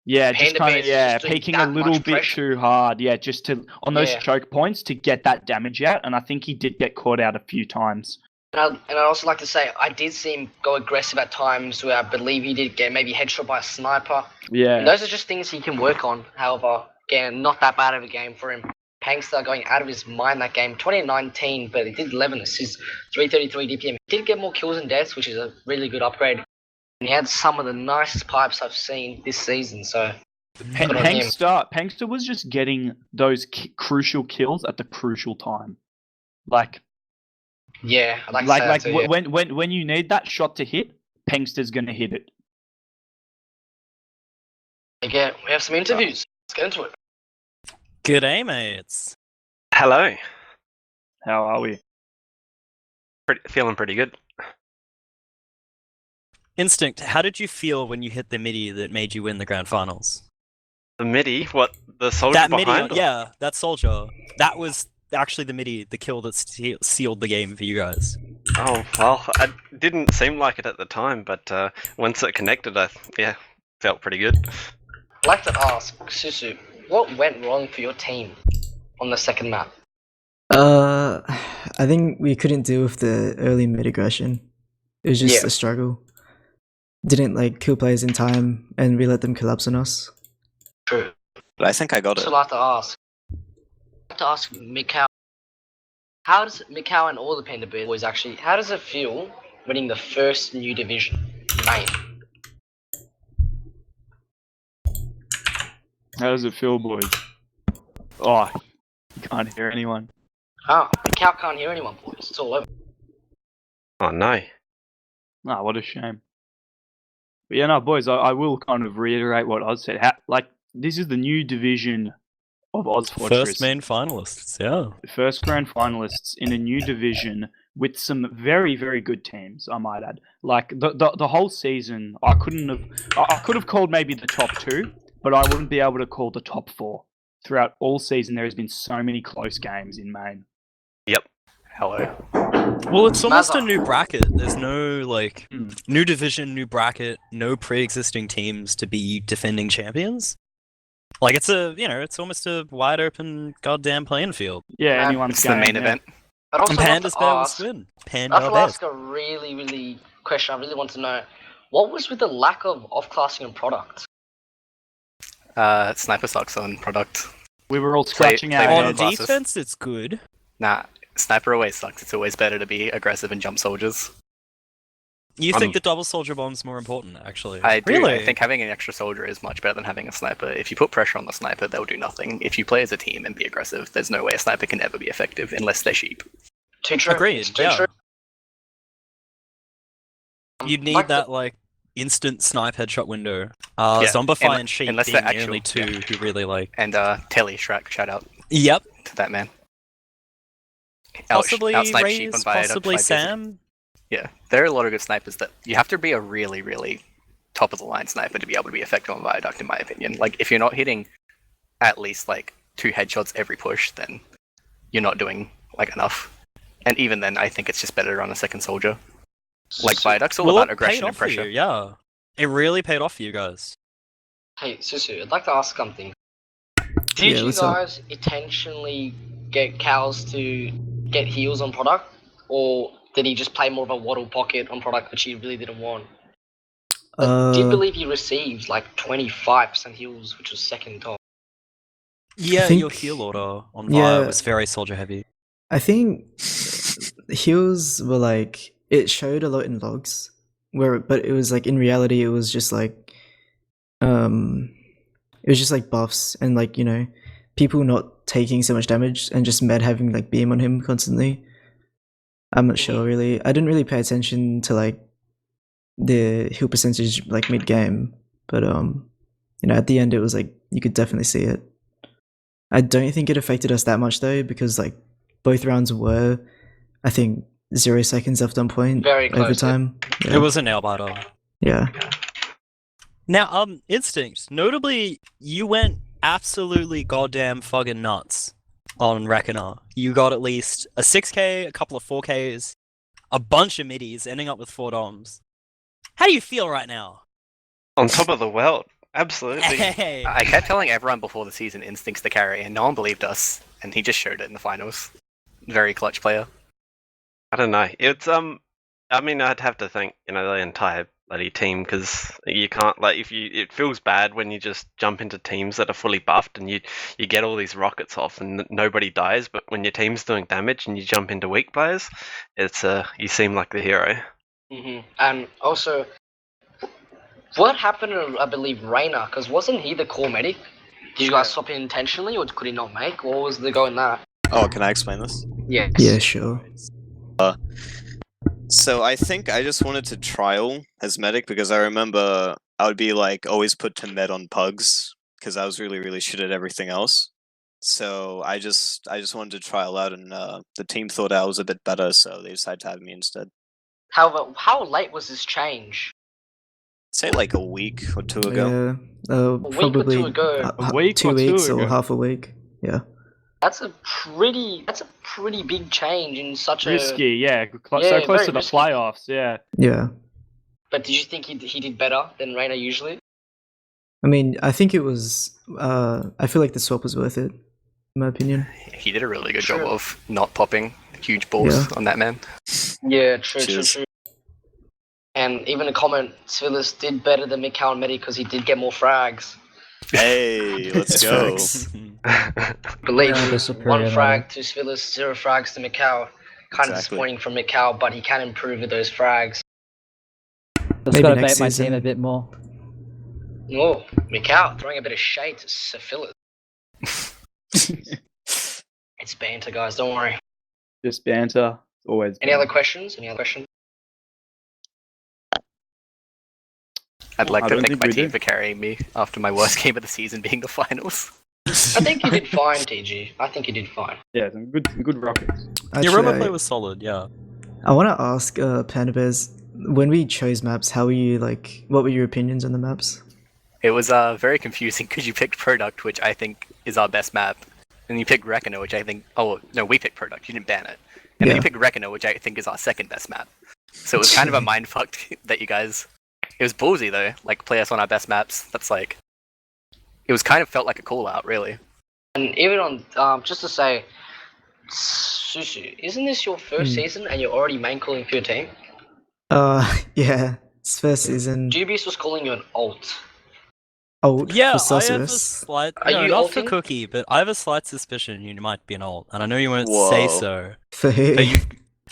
Speaker 2: Yeah, just kind of peaking a little bit too hard. Yeah, just on those choke points to get that damage out, and I think he did get caught out a few times.
Speaker 3: And I'd also like to say, I did see him go aggressive at times where I believe he did get maybe headshot by a sniper. Yeah. And those are just things he can work on. However, again, not that bad of a game for him. Pangster going out of his mind that game, 2019, but he did 11 assists, 333 DPM. He did get more kills and deaths, which is a really good upgrade. And he had some of the nicest pipes I've seen this season, so...
Speaker 2: Pangster was just getting those crucial kills at the crucial time.
Speaker 3: Yeah, I'd like to say that too, yeah.
Speaker 2: When you need that shot to hit, Pangster's gonna hit it.
Speaker 3: Again, we have some interviews. Let's get into it.
Speaker 1: G'day, mates.
Speaker 4: Hello.
Speaker 2: How are we?
Speaker 4: Feeling pretty good.
Speaker 1: Instinct, how did you feel when you hit the midi that made you win the grand finals?
Speaker 4: The midi? What? The soldier
Speaker 1: That midi,
Speaker 4: behind?
Speaker 1: yeah, that soldier. That was actually the midi, the kill that sealed the game for you guys.
Speaker 4: Oh, well, it didn't seem like it at the time, but once it connected, felt pretty good.
Speaker 3: I'd like to ask, Susu, what went wrong for your team on the second map?
Speaker 5: I think we couldn't deal with the early mid aggression. It was just
Speaker 3: Yeah.
Speaker 5: a struggle. Didn't like kill players in time, and we let them collapse on us.
Speaker 3: True.
Speaker 6: But I think I got it.
Speaker 3: So I'd like to ask Mikau, how does Mikau and all the Panda boys actually, how does it feel winning the first new division, main?
Speaker 2: How does it feel, boys? Oh, you can't hear anyone.
Speaker 3: Ah, Mikau can't hear anyone, boys. It's all over.
Speaker 4: Oh no.
Speaker 2: Ah, what a shame. But yeah, no, boys, I will kind of reiterate what Oz said. This is the new division of ozfortress.
Speaker 1: First main finalists, yeah.
Speaker 2: The first grand finalists in a new division with some very, very good teams, I might add. Like the whole season, I could have called maybe the top 2, but I wouldn't be able to call the top 4. Throughout all season, there has been so many close games in main.
Speaker 4: Yep. Hello.
Speaker 1: Well, it's almost a
Speaker 3: Mazza.
Speaker 1: new bracket. There's no, like, new division, new bracket, no pre-existing teams to be defending champions. Like, it's almost a wide open goddamn playing field.
Speaker 2: Yeah,
Speaker 3: Man,
Speaker 2: anyone's
Speaker 4: It's the
Speaker 2: game,
Speaker 4: main
Speaker 2: yeah.
Speaker 4: event.
Speaker 3: I'd also
Speaker 1: And
Speaker 3: like
Speaker 1: Panda's
Speaker 3: to
Speaker 1: better
Speaker 3: ask,
Speaker 1: win.
Speaker 3: I'd
Speaker 1: Panda
Speaker 3: like to
Speaker 1: best.
Speaker 3: ask a really question I really want to know. What was with the lack of off-classing and product?
Speaker 4: Sniper sucks on product.
Speaker 2: We were all
Speaker 4: Play-
Speaker 2: scratching
Speaker 4: play
Speaker 2: our
Speaker 4: with
Speaker 1: On
Speaker 4: Yeah,
Speaker 2: heads.
Speaker 4: classes.
Speaker 1: defense, it's good.
Speaker 4: Nah, sniper always sucks. It's always better to be aggressive and jump soldiers.
Speaker 1: You think the double soldier bomb's more important, actually?
Speaker 4: I do.
Speaker 1: Really?
Speaker 4: I think having an extra soldier is much better than having a sniper. If you put pressure on the sniper, they'll do nothing. If you play as a team and be aggressive, there's no way a sniper can ever be effective unless they're sheep.
Speaker 3: Too true.
Speaker 1: Agreed,
Speaker 3: Too
Speaker 1: yeah.
Speaker 3: true.
Speaker 1: You'd need
Speaker 3: Like
Speaker 1: that, like, instant snipe headshot window.
Speaker 4: Yeah,
Speaker 1: Zombify and Sheep
Speaker 4: unless
Speaker 1: being
Speaker 4: they're
Speaker 1: the only
Speaker 4: actual-
Speaker 1: two who really, like...
Speaker 4: And Telly Shrek, shout out
Speaker 1: Yep.
Speaker 4: to that man.
Speaker 1: Possibly
Speaker 4: Outsnipe
Speaker 1: Raze,
Speaker 4: sheep on Viaduct
Speaker 1: possibly
Speaker 4: 5 years ago.
Speaker 1: Sam.
Speaker 4: Yeah, there are a lot of good snipers that you have to be a really, really top of the line sniper to be able to be effective on Viaduct, in my opinion. Like, if you're not hitting at least like 2 headshots every push, then you're not doing like enough. And even then, I think it's just better to run a second soldier. Like, Viaduct's all about
Speaker 1: it paid
Speaker 4: aggression and
Speaker 1: off for
Speaker 4: pressure.
Speaker 1: you, yeah. It really paid off for you guys.
Speaker 3: Hey, Susu, I'd like to ask something. Did
Speaker 5: Yeah,
Speaker 3: you
Speaker 5: what's up?
Speaker 3: guys intentionally get cows to get heals on product? Or did he just play more of a waddle pocket on product which he really didn't want? I did believe he received like 25% heals, which was second top.
Speaker 1: Yeah,
Speaker 5: think-
Speaker 1: your heal order on Via
Speaker 5: yeah.
Speaker 1: was very soldier heavy.
Speaker 5: I think heals were like it showed a lot in logs, but it was like in reality it was just like buffs and like people not taking so much damage and just Med having like beam on him constantly. I'm not sure really. I didn't really pay attention to like the heal percentage like mid game, but at the end it was like you could definitely see it. I don't think it affected us that much though, because like both rounds were, I think, 0 seconds left on point
Speaker 3: Very close,
Speaker 5: overtime. Yeah.
Speaker 1: It was a nail biter.
Speaker 5: Yeah.
Speaker 1: Now, Instinct, notably, you went absolutely goddamn fucking nuts on Reckoner. You got at least a 6k, a couple of 4ks, a bunch of middies, ending up with 4 doms. How do you feel right now?
Speaker 4: On top of the world. Absolutely.
Speaker 1: Hey!
Speaker 4: I kept telling everyone before the season Instinct's the carry, and no one believed us, and he just showed it in the finals. Very clutch player. I don't know. It's I mean, I'd have to thank the entire bloody team, because you can't it feels bad when you just jump into teams that are fully buffed and you get all these rockets off and nobody dies. But when your team's doing damage and you jump into weak players, it's you seem like the hero.
Speaker 3: And also, what happened to, I believe, Reyna? Because wasn't he the core medic? Did you guys swap in intentionally, or could he not make? What was the go in that?
Speaker 6: Oh, can I explain this?
Speaker 3: Yes.
Speaker 5: Yeah, sure.
Speaker 6: So I think I just wanted to trial as medic because I remember I would be like always put to med on pugs because I was really, really shit at everything else. So I just wanted to trial out, and the team thought I was a bit better, so they decided to have me instead.
Speaker 3: However, how late was this change?
Speaker 6: say like a week or two ago.
Speaker 5: Yeah,
Speaker 3: week or
Speaker 5: probably
Speaker 3: two ago.
Speaker 2: A week
Speaker 5: 2
Speaker 2: or 2
Speaker 5: weeks or
Speaker 2: ago.
Speaker 5: half a week. Yeah.
Speaker 3: That's a pretty big change in such
Speaker 2: Risky, yeah. So
Speaker 3: Yeah,
Speaker 2: close
Speaker 3: very
Speaker 2: to the
Speaker 3: risky.
Speaker 2: playoffs, yeah.
Speaker 5: Yeah.
Speaker 3: But did you think he did better than Reina usually?
Speaker 5: I mean, I think it was. I feel like the swap was worth it, in my opinion.
Speaker 4: He did a really good
Speaker 3: True.
Speaker 4: job of not popping huge balls
Speaker 5: Yeah.
Speaker 4: on that man.
Speaker 3: Yeah, true.
Speaker 6: Cheers.
Speaker 3: And even a comment, Svilis did better than Mikal and Medi because he did get more frags.
Speaker 6: Hey, let's go.
Speaker 5: Facts.
Speaker 3: Believe
Speaker 7: Yeah,
Speaker 3: me,
Speaker 7: the
Speaker 3: 1
Speaker 7: superior
Speaker 3: frag
Speaker 7: Medi.
Speaker 3: to Svilis, 0 frags to Mikal. Kind of
Speaker 6: Exactly.
Speaker 3: disappointing from Mikal, but he can improve with those frags.
Speaker 7: Just
Speaker 5: Maybe
Speaker 7: gotta
Speaker 5: next
Speaker 7: bait my
Speaker 5: season.
Speaker 7: team a bit more.
Speaker 3: Oh, Mikal throwing a bit of shade to Syphilis. It's banter, guys. Don't worry.
Speaker 2: Just banter. Always.
Speaker 3: Any other questions? Any other questions?
Speaker 4: I'd like
Speaker 2: I
Speaker 4: to
Speaker 2: don't
Speaker 4: thank
Speaker 2: think
Speaker 4: my
Speaker 2: we
Speaker 4: team
Speaker 2: do.
Speaker 4: for carrying me after my worst game of the season being the finals.
Speaker 3: I think you did fine, TG. I think you did fine.
Speaker 2: Yeah, some good rockets.
Speaker 1: Your robot
Speaker 5: Actually,
Speaker 1: play was solid, yeah.
Speaker 5: I want to ask Panda Bears, when we chose maps, how were you like? What were your opinions on the maps?
Speaker 4: It was very confusing because you picked Product, which I think is our best map, and you picked Reckoner, which I think. Oh no, we picked Product. You didn't ban it, and then you
Speaker 5: Yeah.
Speaker 4: picked Reckoner, which I think is our second best map. So it was kind of a mindfuck that you guys. It was ballsy though, like play us on our best maps. That's like. It was kind of felt like a call out, really.
Speaker 3: And even on, just to say, Susu, isn't this your first season and you're already main calling for your team?
Speaker 5: Yeah, it's first season.
Speaker 3: Dubious was calling you an alt.
Speaker 5: Old
Speaker 1: Yeah,
Speaker 5: for
Speaker 1: I have a
Speaker 5: Sorceress.
Speaker 1: slight.
Speaker 3: Are
Speaker 1: No,
Speaker 3: you
Speaker 1: not for
Speaker 3: ulting?
Speaker 1: Cookie, but I have a slight suspicion you might be an alt, and I know you won't say
Speaker 6: Whoa.
Speaker 1: so.
Speaker 5: For who?
Speaker 1: But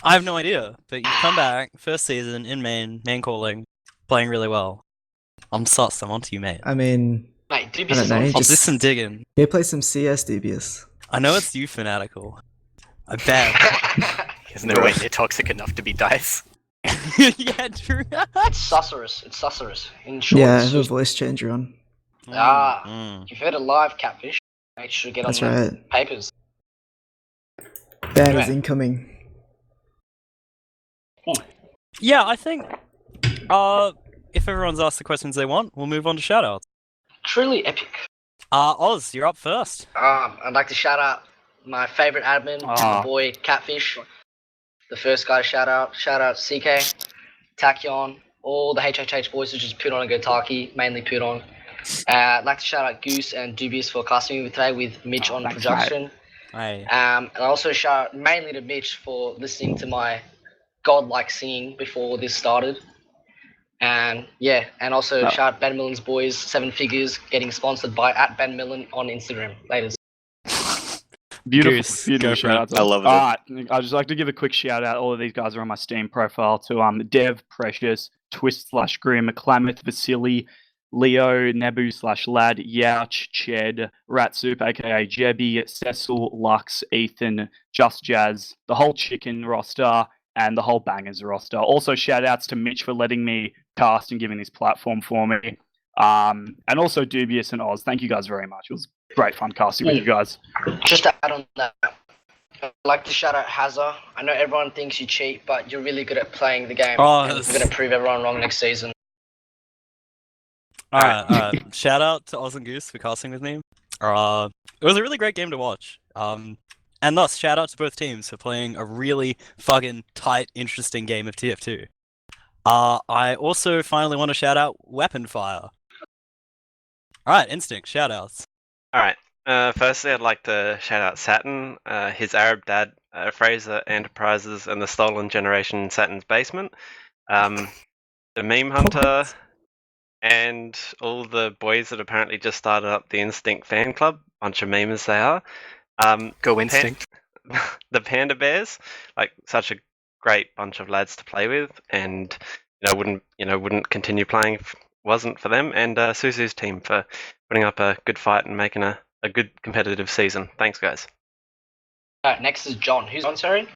Speaker 1: I have no idea. But you've come back, first season in main calling, playing really well. I'm sus. I'm onto you, mate.
Speaker 5: I mean,
Speaker 3: Mate,
Speaker 5: I
Speaker 3: Dubious
Speaker 5: don't
Speaker 3: is
Speaker 5: know.
Speaker 3: on
Speaker 1: I'll do
Speaker 5: Just
Speaker 1: some digging.
Speaker 5: go play some CS, Dubious.
Speaker 1: I know it's you, fanatical. I bet.
Speaker 4: He's nowhere near toxic enough to be Dice.
Speaker 1: Yeah, true.
Speaker 3: It's Susurrus. It's Susurrus. In short,
Speaker 5: Yeah, I
Speaker 3: it's
Speaker 5: have a
Speaker 3: Sus-
Speaker 5: voice changer on.
Speaker 3: You've heard it live, Catfish. Make sure to get
Speaker 5: That's
Speaker 3: on the
Speaker 5: right.
Speaker 3: papers.
Speaker 5: Ban is
Speaker 3: Anyway.
Speaker 5: incoming.
Speaker 1: Yeah, I think. If everyone's asked the questions they want, we'll move on to shoutouts.
Speaker 3: Truly epic.
Speaker 1: Oz, you're up first.
Speaker 3: I'd like to shout out my favorite admin, my boy Catfish. The first guy to shout out CK, Tachyon, all the HHH boys who just put on a Gotaki, mainly put on. I'd like to shout out Goose and Dubious for casting me today with Mitch on
Speaker 2: thanks,
Speaker 3: production.
Speaker 1: Hey.
Speaker 3: And also shout out mainly to Mitch for listening to my godlike singing before this started. And yeah, and also
Speaker 2: Oh.
Speaker 3: shout out Ben Millen's boys, 7 figures, getting sponsored by @BenMillen on Instagram. Laters.
Speaker 2: Beautiful,
Speaker 1: Goose,
Speaker 2: beautiful
Speaker 1: go for
Speaker 2: shout
Speaker 1: it.
Speaker 2: outs.
Speaker 6: I love it.
Speaker 2: Alright, I'd just like to give a quick shout out. All of these guys are on my Steam profile to Dev, Precious, Twist/Grim, Klamath, Vasily, Leo, Nebu/Lad, Youch, Ched, Ratsoup, aka Jebby, Cecil, Lux, Ethan, Just Jazz, the whole chicken roster, and the whole Bangers roster. Also, shout outs to Mitch for letting me cast and giving this platform for me. And also Dubious and Oz. Thank you guys very much. It was great fun casting with you guys.
Speaker 3: Just to add on that, I'd like to shout out Hazza. I know everyone thinks you cheat, but you're really good at playing the game.
Speaker 1: Oh,
Speaker 3: and we're going to prove everyone wrong next season.
Speaker 1: Alright. Shout out to Oz and Goose for casting with me. It was a really great game to watch. And thus, shout out to both teams for playing a really fucking tight, interesting game of TF2. I also finally want to shout out Weapon Fire. Alright, Instinct, shout outs.
Speaker 4: Alright, firstly I'd like to shout out Saturn, his Arab dad, Fraser Enterprises, and the Stolen Generation Saturn's Basement, the Meme Hunter, and all the boys that apparently just started up the Instinct fan club. Bunch of memers they are. Go Instinct. The Panda Bears, like such a great bunch of lads to play with, and wouldn't continue playing if it wasn't for them. And Susu's team for putting up a good fight and making a good competitive season. Thanks, guys.
Speaker 3: Alright, next is John. Who's on, sorry?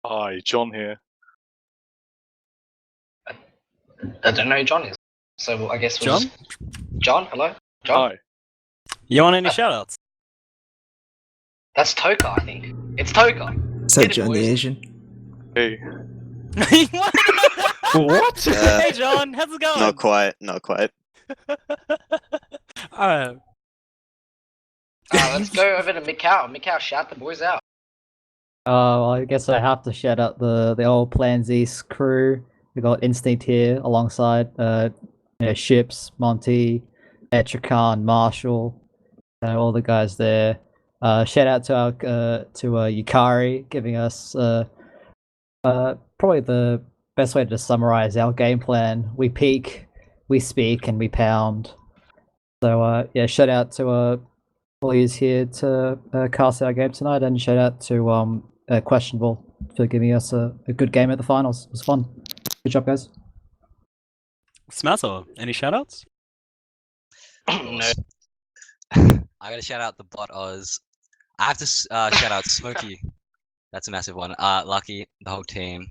Speaker 8: Hi, John here.
Speaker 3: I don't know who John is. So I guess
Speaker 1: John?
Speaker 3: John, hello? John?
Speaker 8: Hi.
Speaker 1: You want any shout outs?
Speaker 3: That's Toka, I think. It's Toka.
Speaker 5: Is that
Speaker 3: Get it,
Speaker 5: John the
Speaker 3: boys.
Speaker 5: Asian?
Speaker 8: Hey.
Speaker 2: What?
Speaker 1: Hey John, how's it going?
Speaker 6: Not quite. Not quite.
Speaker 1: Alright.
Speaker 3: Let's go over to Mikau. Mikau, shout the boys out.
Speaker 7: Well, I guess I have to shout out the old Plans East crew. We got Instinct here alongside Ships, Monty, Etrican, Marshall, all the guys there. Shout out to our Yukari giving us probably the best way to summarize our game plan. We peek, we speak, and we pound. So yeah, shout out to all who's here to cast our game tonight, and shout out to Questionable for giving us a good game at the finals. It was fun. Good job, guys.
Speaker 1: Smasser, any shoutouts?
Speaker 3: No.
Speaker 9: I gotta shout out the bot Oz. I have to shout out Smokey. That's a massive one. Lucky, the whole team,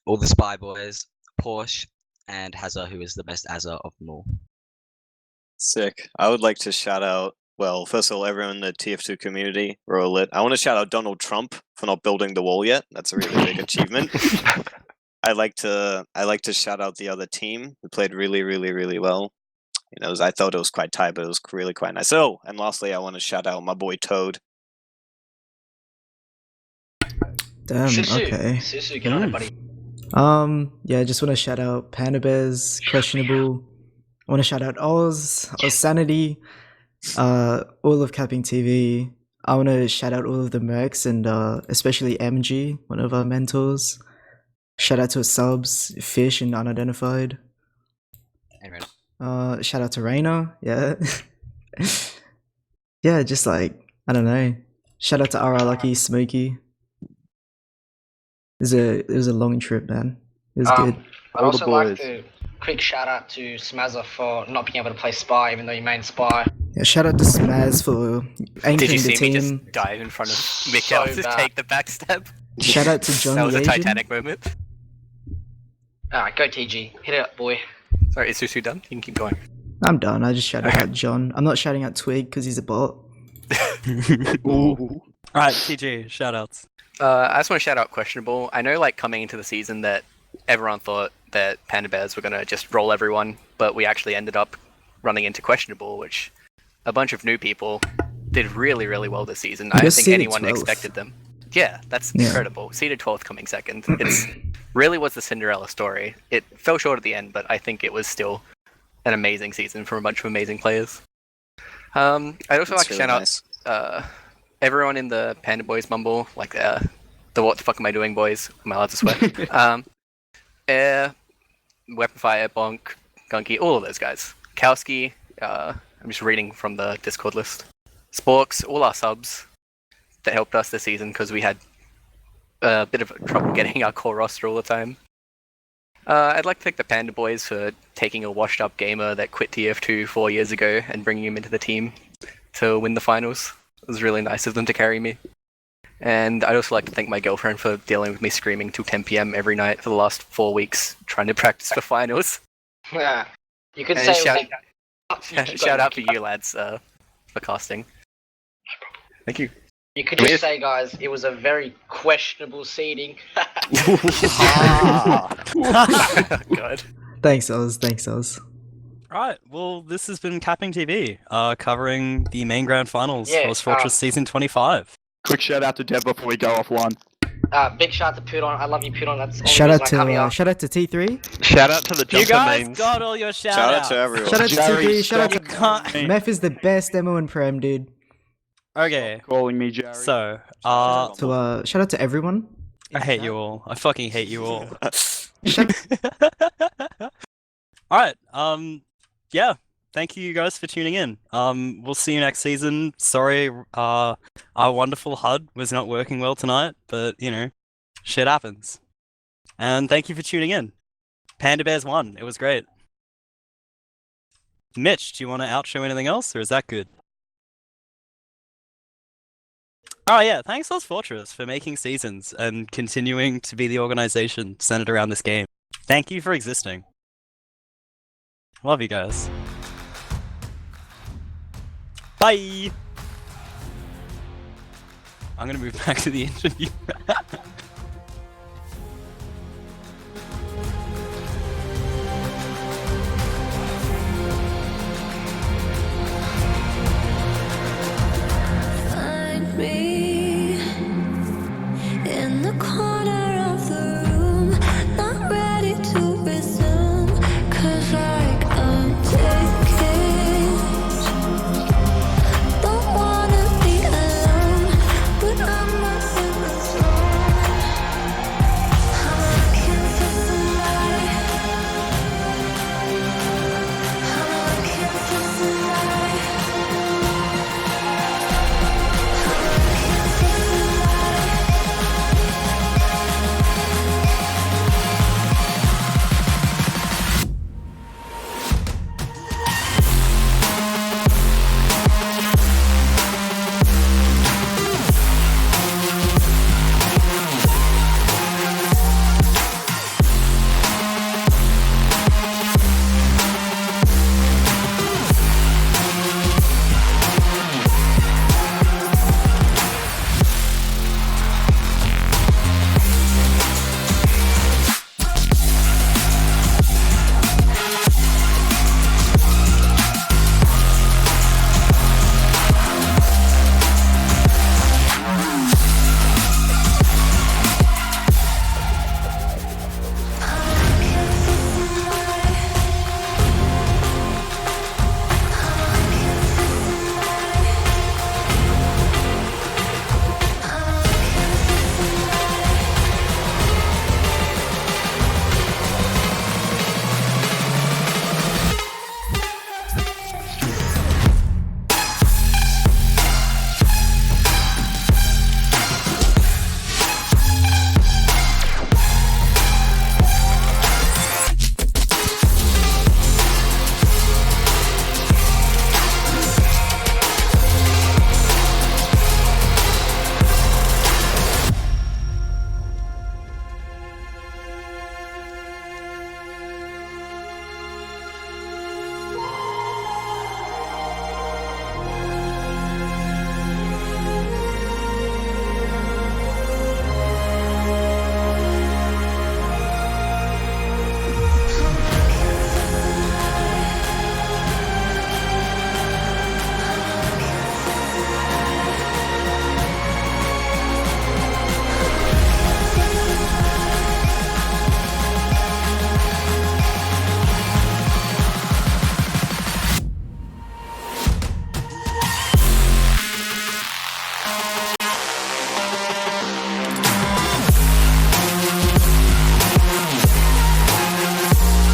Speaker 9: all the Spy Boys, Porsche, and Hazza, who is the best Azza of them all.
Speaker 6: Sick. I would like to shout out, well, first of all, everyone in the TF2 community. We're all lit. I want to shout out Donald Trump for not building the wall yet. That's a really big achievement. I like to shout out the other team who played really, really, really well. You know, I thought it was quite tight, but it was really quite nice. Oh, and lastly, I want to shout out my boy Toad.
Speaker 5: Damn. Okay.
Speaker 3: Susu, get on it, buddy.
Speaker 5: Yeah, I just want to shout out Panda Bears, Questionable. I want to shout out Oz Sanity, all of CappingTV. I want to shout out all of the mercs and especially MG, one of our mentors. Shout out to subs, Fish and Unidentified.
Speaker 9: Hey,
Speaker 5: Shout out to Raina, yeah. Yeah, just like, I don't know. Shout out to RR Lucky, Smokey. It was a long trip, man. It was good.
Speaker 3: I'd also like to quick shout out to Smazza for not being able to play Spy, even though you main Spy.
Speaker 5: Yeah, shout out to Smaz for anchoring
Speaker 4: Did you
Speaker 5: the
Speaker 4: see me
Speaker 5: team.
Speaker 4: just dive in front of Mikkel to
Speaker 3: bad.
Speaker 4: take the backstep?
Speaker 5: Shout out to John
Speaker 4: That was a
Speaker 5: the Asian.
Speaker 4: Titanic moment.
Speaker 3: Alright, go TG. Hit it up, boy.
Speaker 4: Sorry, is Susu done? You can keep going.
Speaker 5: I'm done. I just shouted out John. I'm not shouting out Twig because he's a bot.
Speaker 1: Alright, TG, shoutouts.
Speaker 4: I just want to shout out Questionable. I know, like, coming into the season that everyone thought that Panda Bears were going to just roll everyone, but we actually ended up running into Questionable, which a bunch of new people did really, really well this season. I don't think anyone expected them. Yeah, that's incredible. Seeded 12th coming second. It's really was the Cinderella story. It fell short at the end, but I think it was still an amazing season from a bunch of amazing players. I'd also like to shout out everyone in the Panda Boys mumble, like the what the fuck am I doing boys? Am I allowed to swear? Air, Weapon Fire, Bonk, Gunky, all of those guys. Kowski, I'm just reading from the Discord list. Sporks, all our subs that helped us this season because we had a bit of trouble getting our core roster all the time. I'd like to thank the Panda Boys for taking a washed-up gamer that quit TF2 4 years ago and bringing him into the team to win the finals. It was really nice of them to carry me. And I'd also like to thank my girlfriend for dealing with me screaming till 10 PM every night for the last 4 weeks, trying to practice for finals.
Speaker 3: Yeah. You could
Speaker 4: And
Speaker 3: say
Speaker 4: shout out for you lads for casting. Thank you.
Speaker 3: You could just say, guys, it was a very questionable seeding.
Speaker 4: God.
Speaker 5: Thanks, Oz.
Speaker 1: Right, well, this has been CappingTV, covering the main grand finals
Speaker 3: Yeah,
Speaker 1: for ozfortress season 25.
Speaker 2: Quick shout out to Dev before we go offline.
Speaker 3: Big shout out to Pudon. I love you, Pudon. That's the
Speaker 5: Shout
Speaker 3: only
Speaker 5: out
Speaker 3: reason I come here.
Speaker 5: to T3.
Speaker 8: Shout out to the
Speaker 1: You
Speaker 8: jumper
Speaker 1: guys
Speaker 8: mains.
Speaker 1: got all your shoutouts.
Speaker 6: Shout out to everyone.
Speaker 5: Shout out to T3. Shout out
Speaker 1: You
Speaker 5: to
Speaker 1: can't...
Speaker 5: Meth is the best demo in Prem, dude.
Speaker 1: Okay,
Speaker 2: Calling me Jerry.
Speaker 1: so,
Speaker 5: So shout out to everyone.
Speaker 1: I hate you all. I fucking hate you all.
Speaker 5: Shout-
Speaker 1: Alright, yeah. Thank you guys for tuning in. We'll see you next season. Sorry, our wonderful HUD was not working well tonight, but, you know, shit happens. And thank you for tuning in. Panda Bears won. It was great. Mitch, do you want to outshow anything else, or is that good? Oh yeah, thanks ozfortress for making seasons and continuing to be the organization centered around this game. Thank you for existing. Love you guys. Bye! I'm gonna move back to the interview.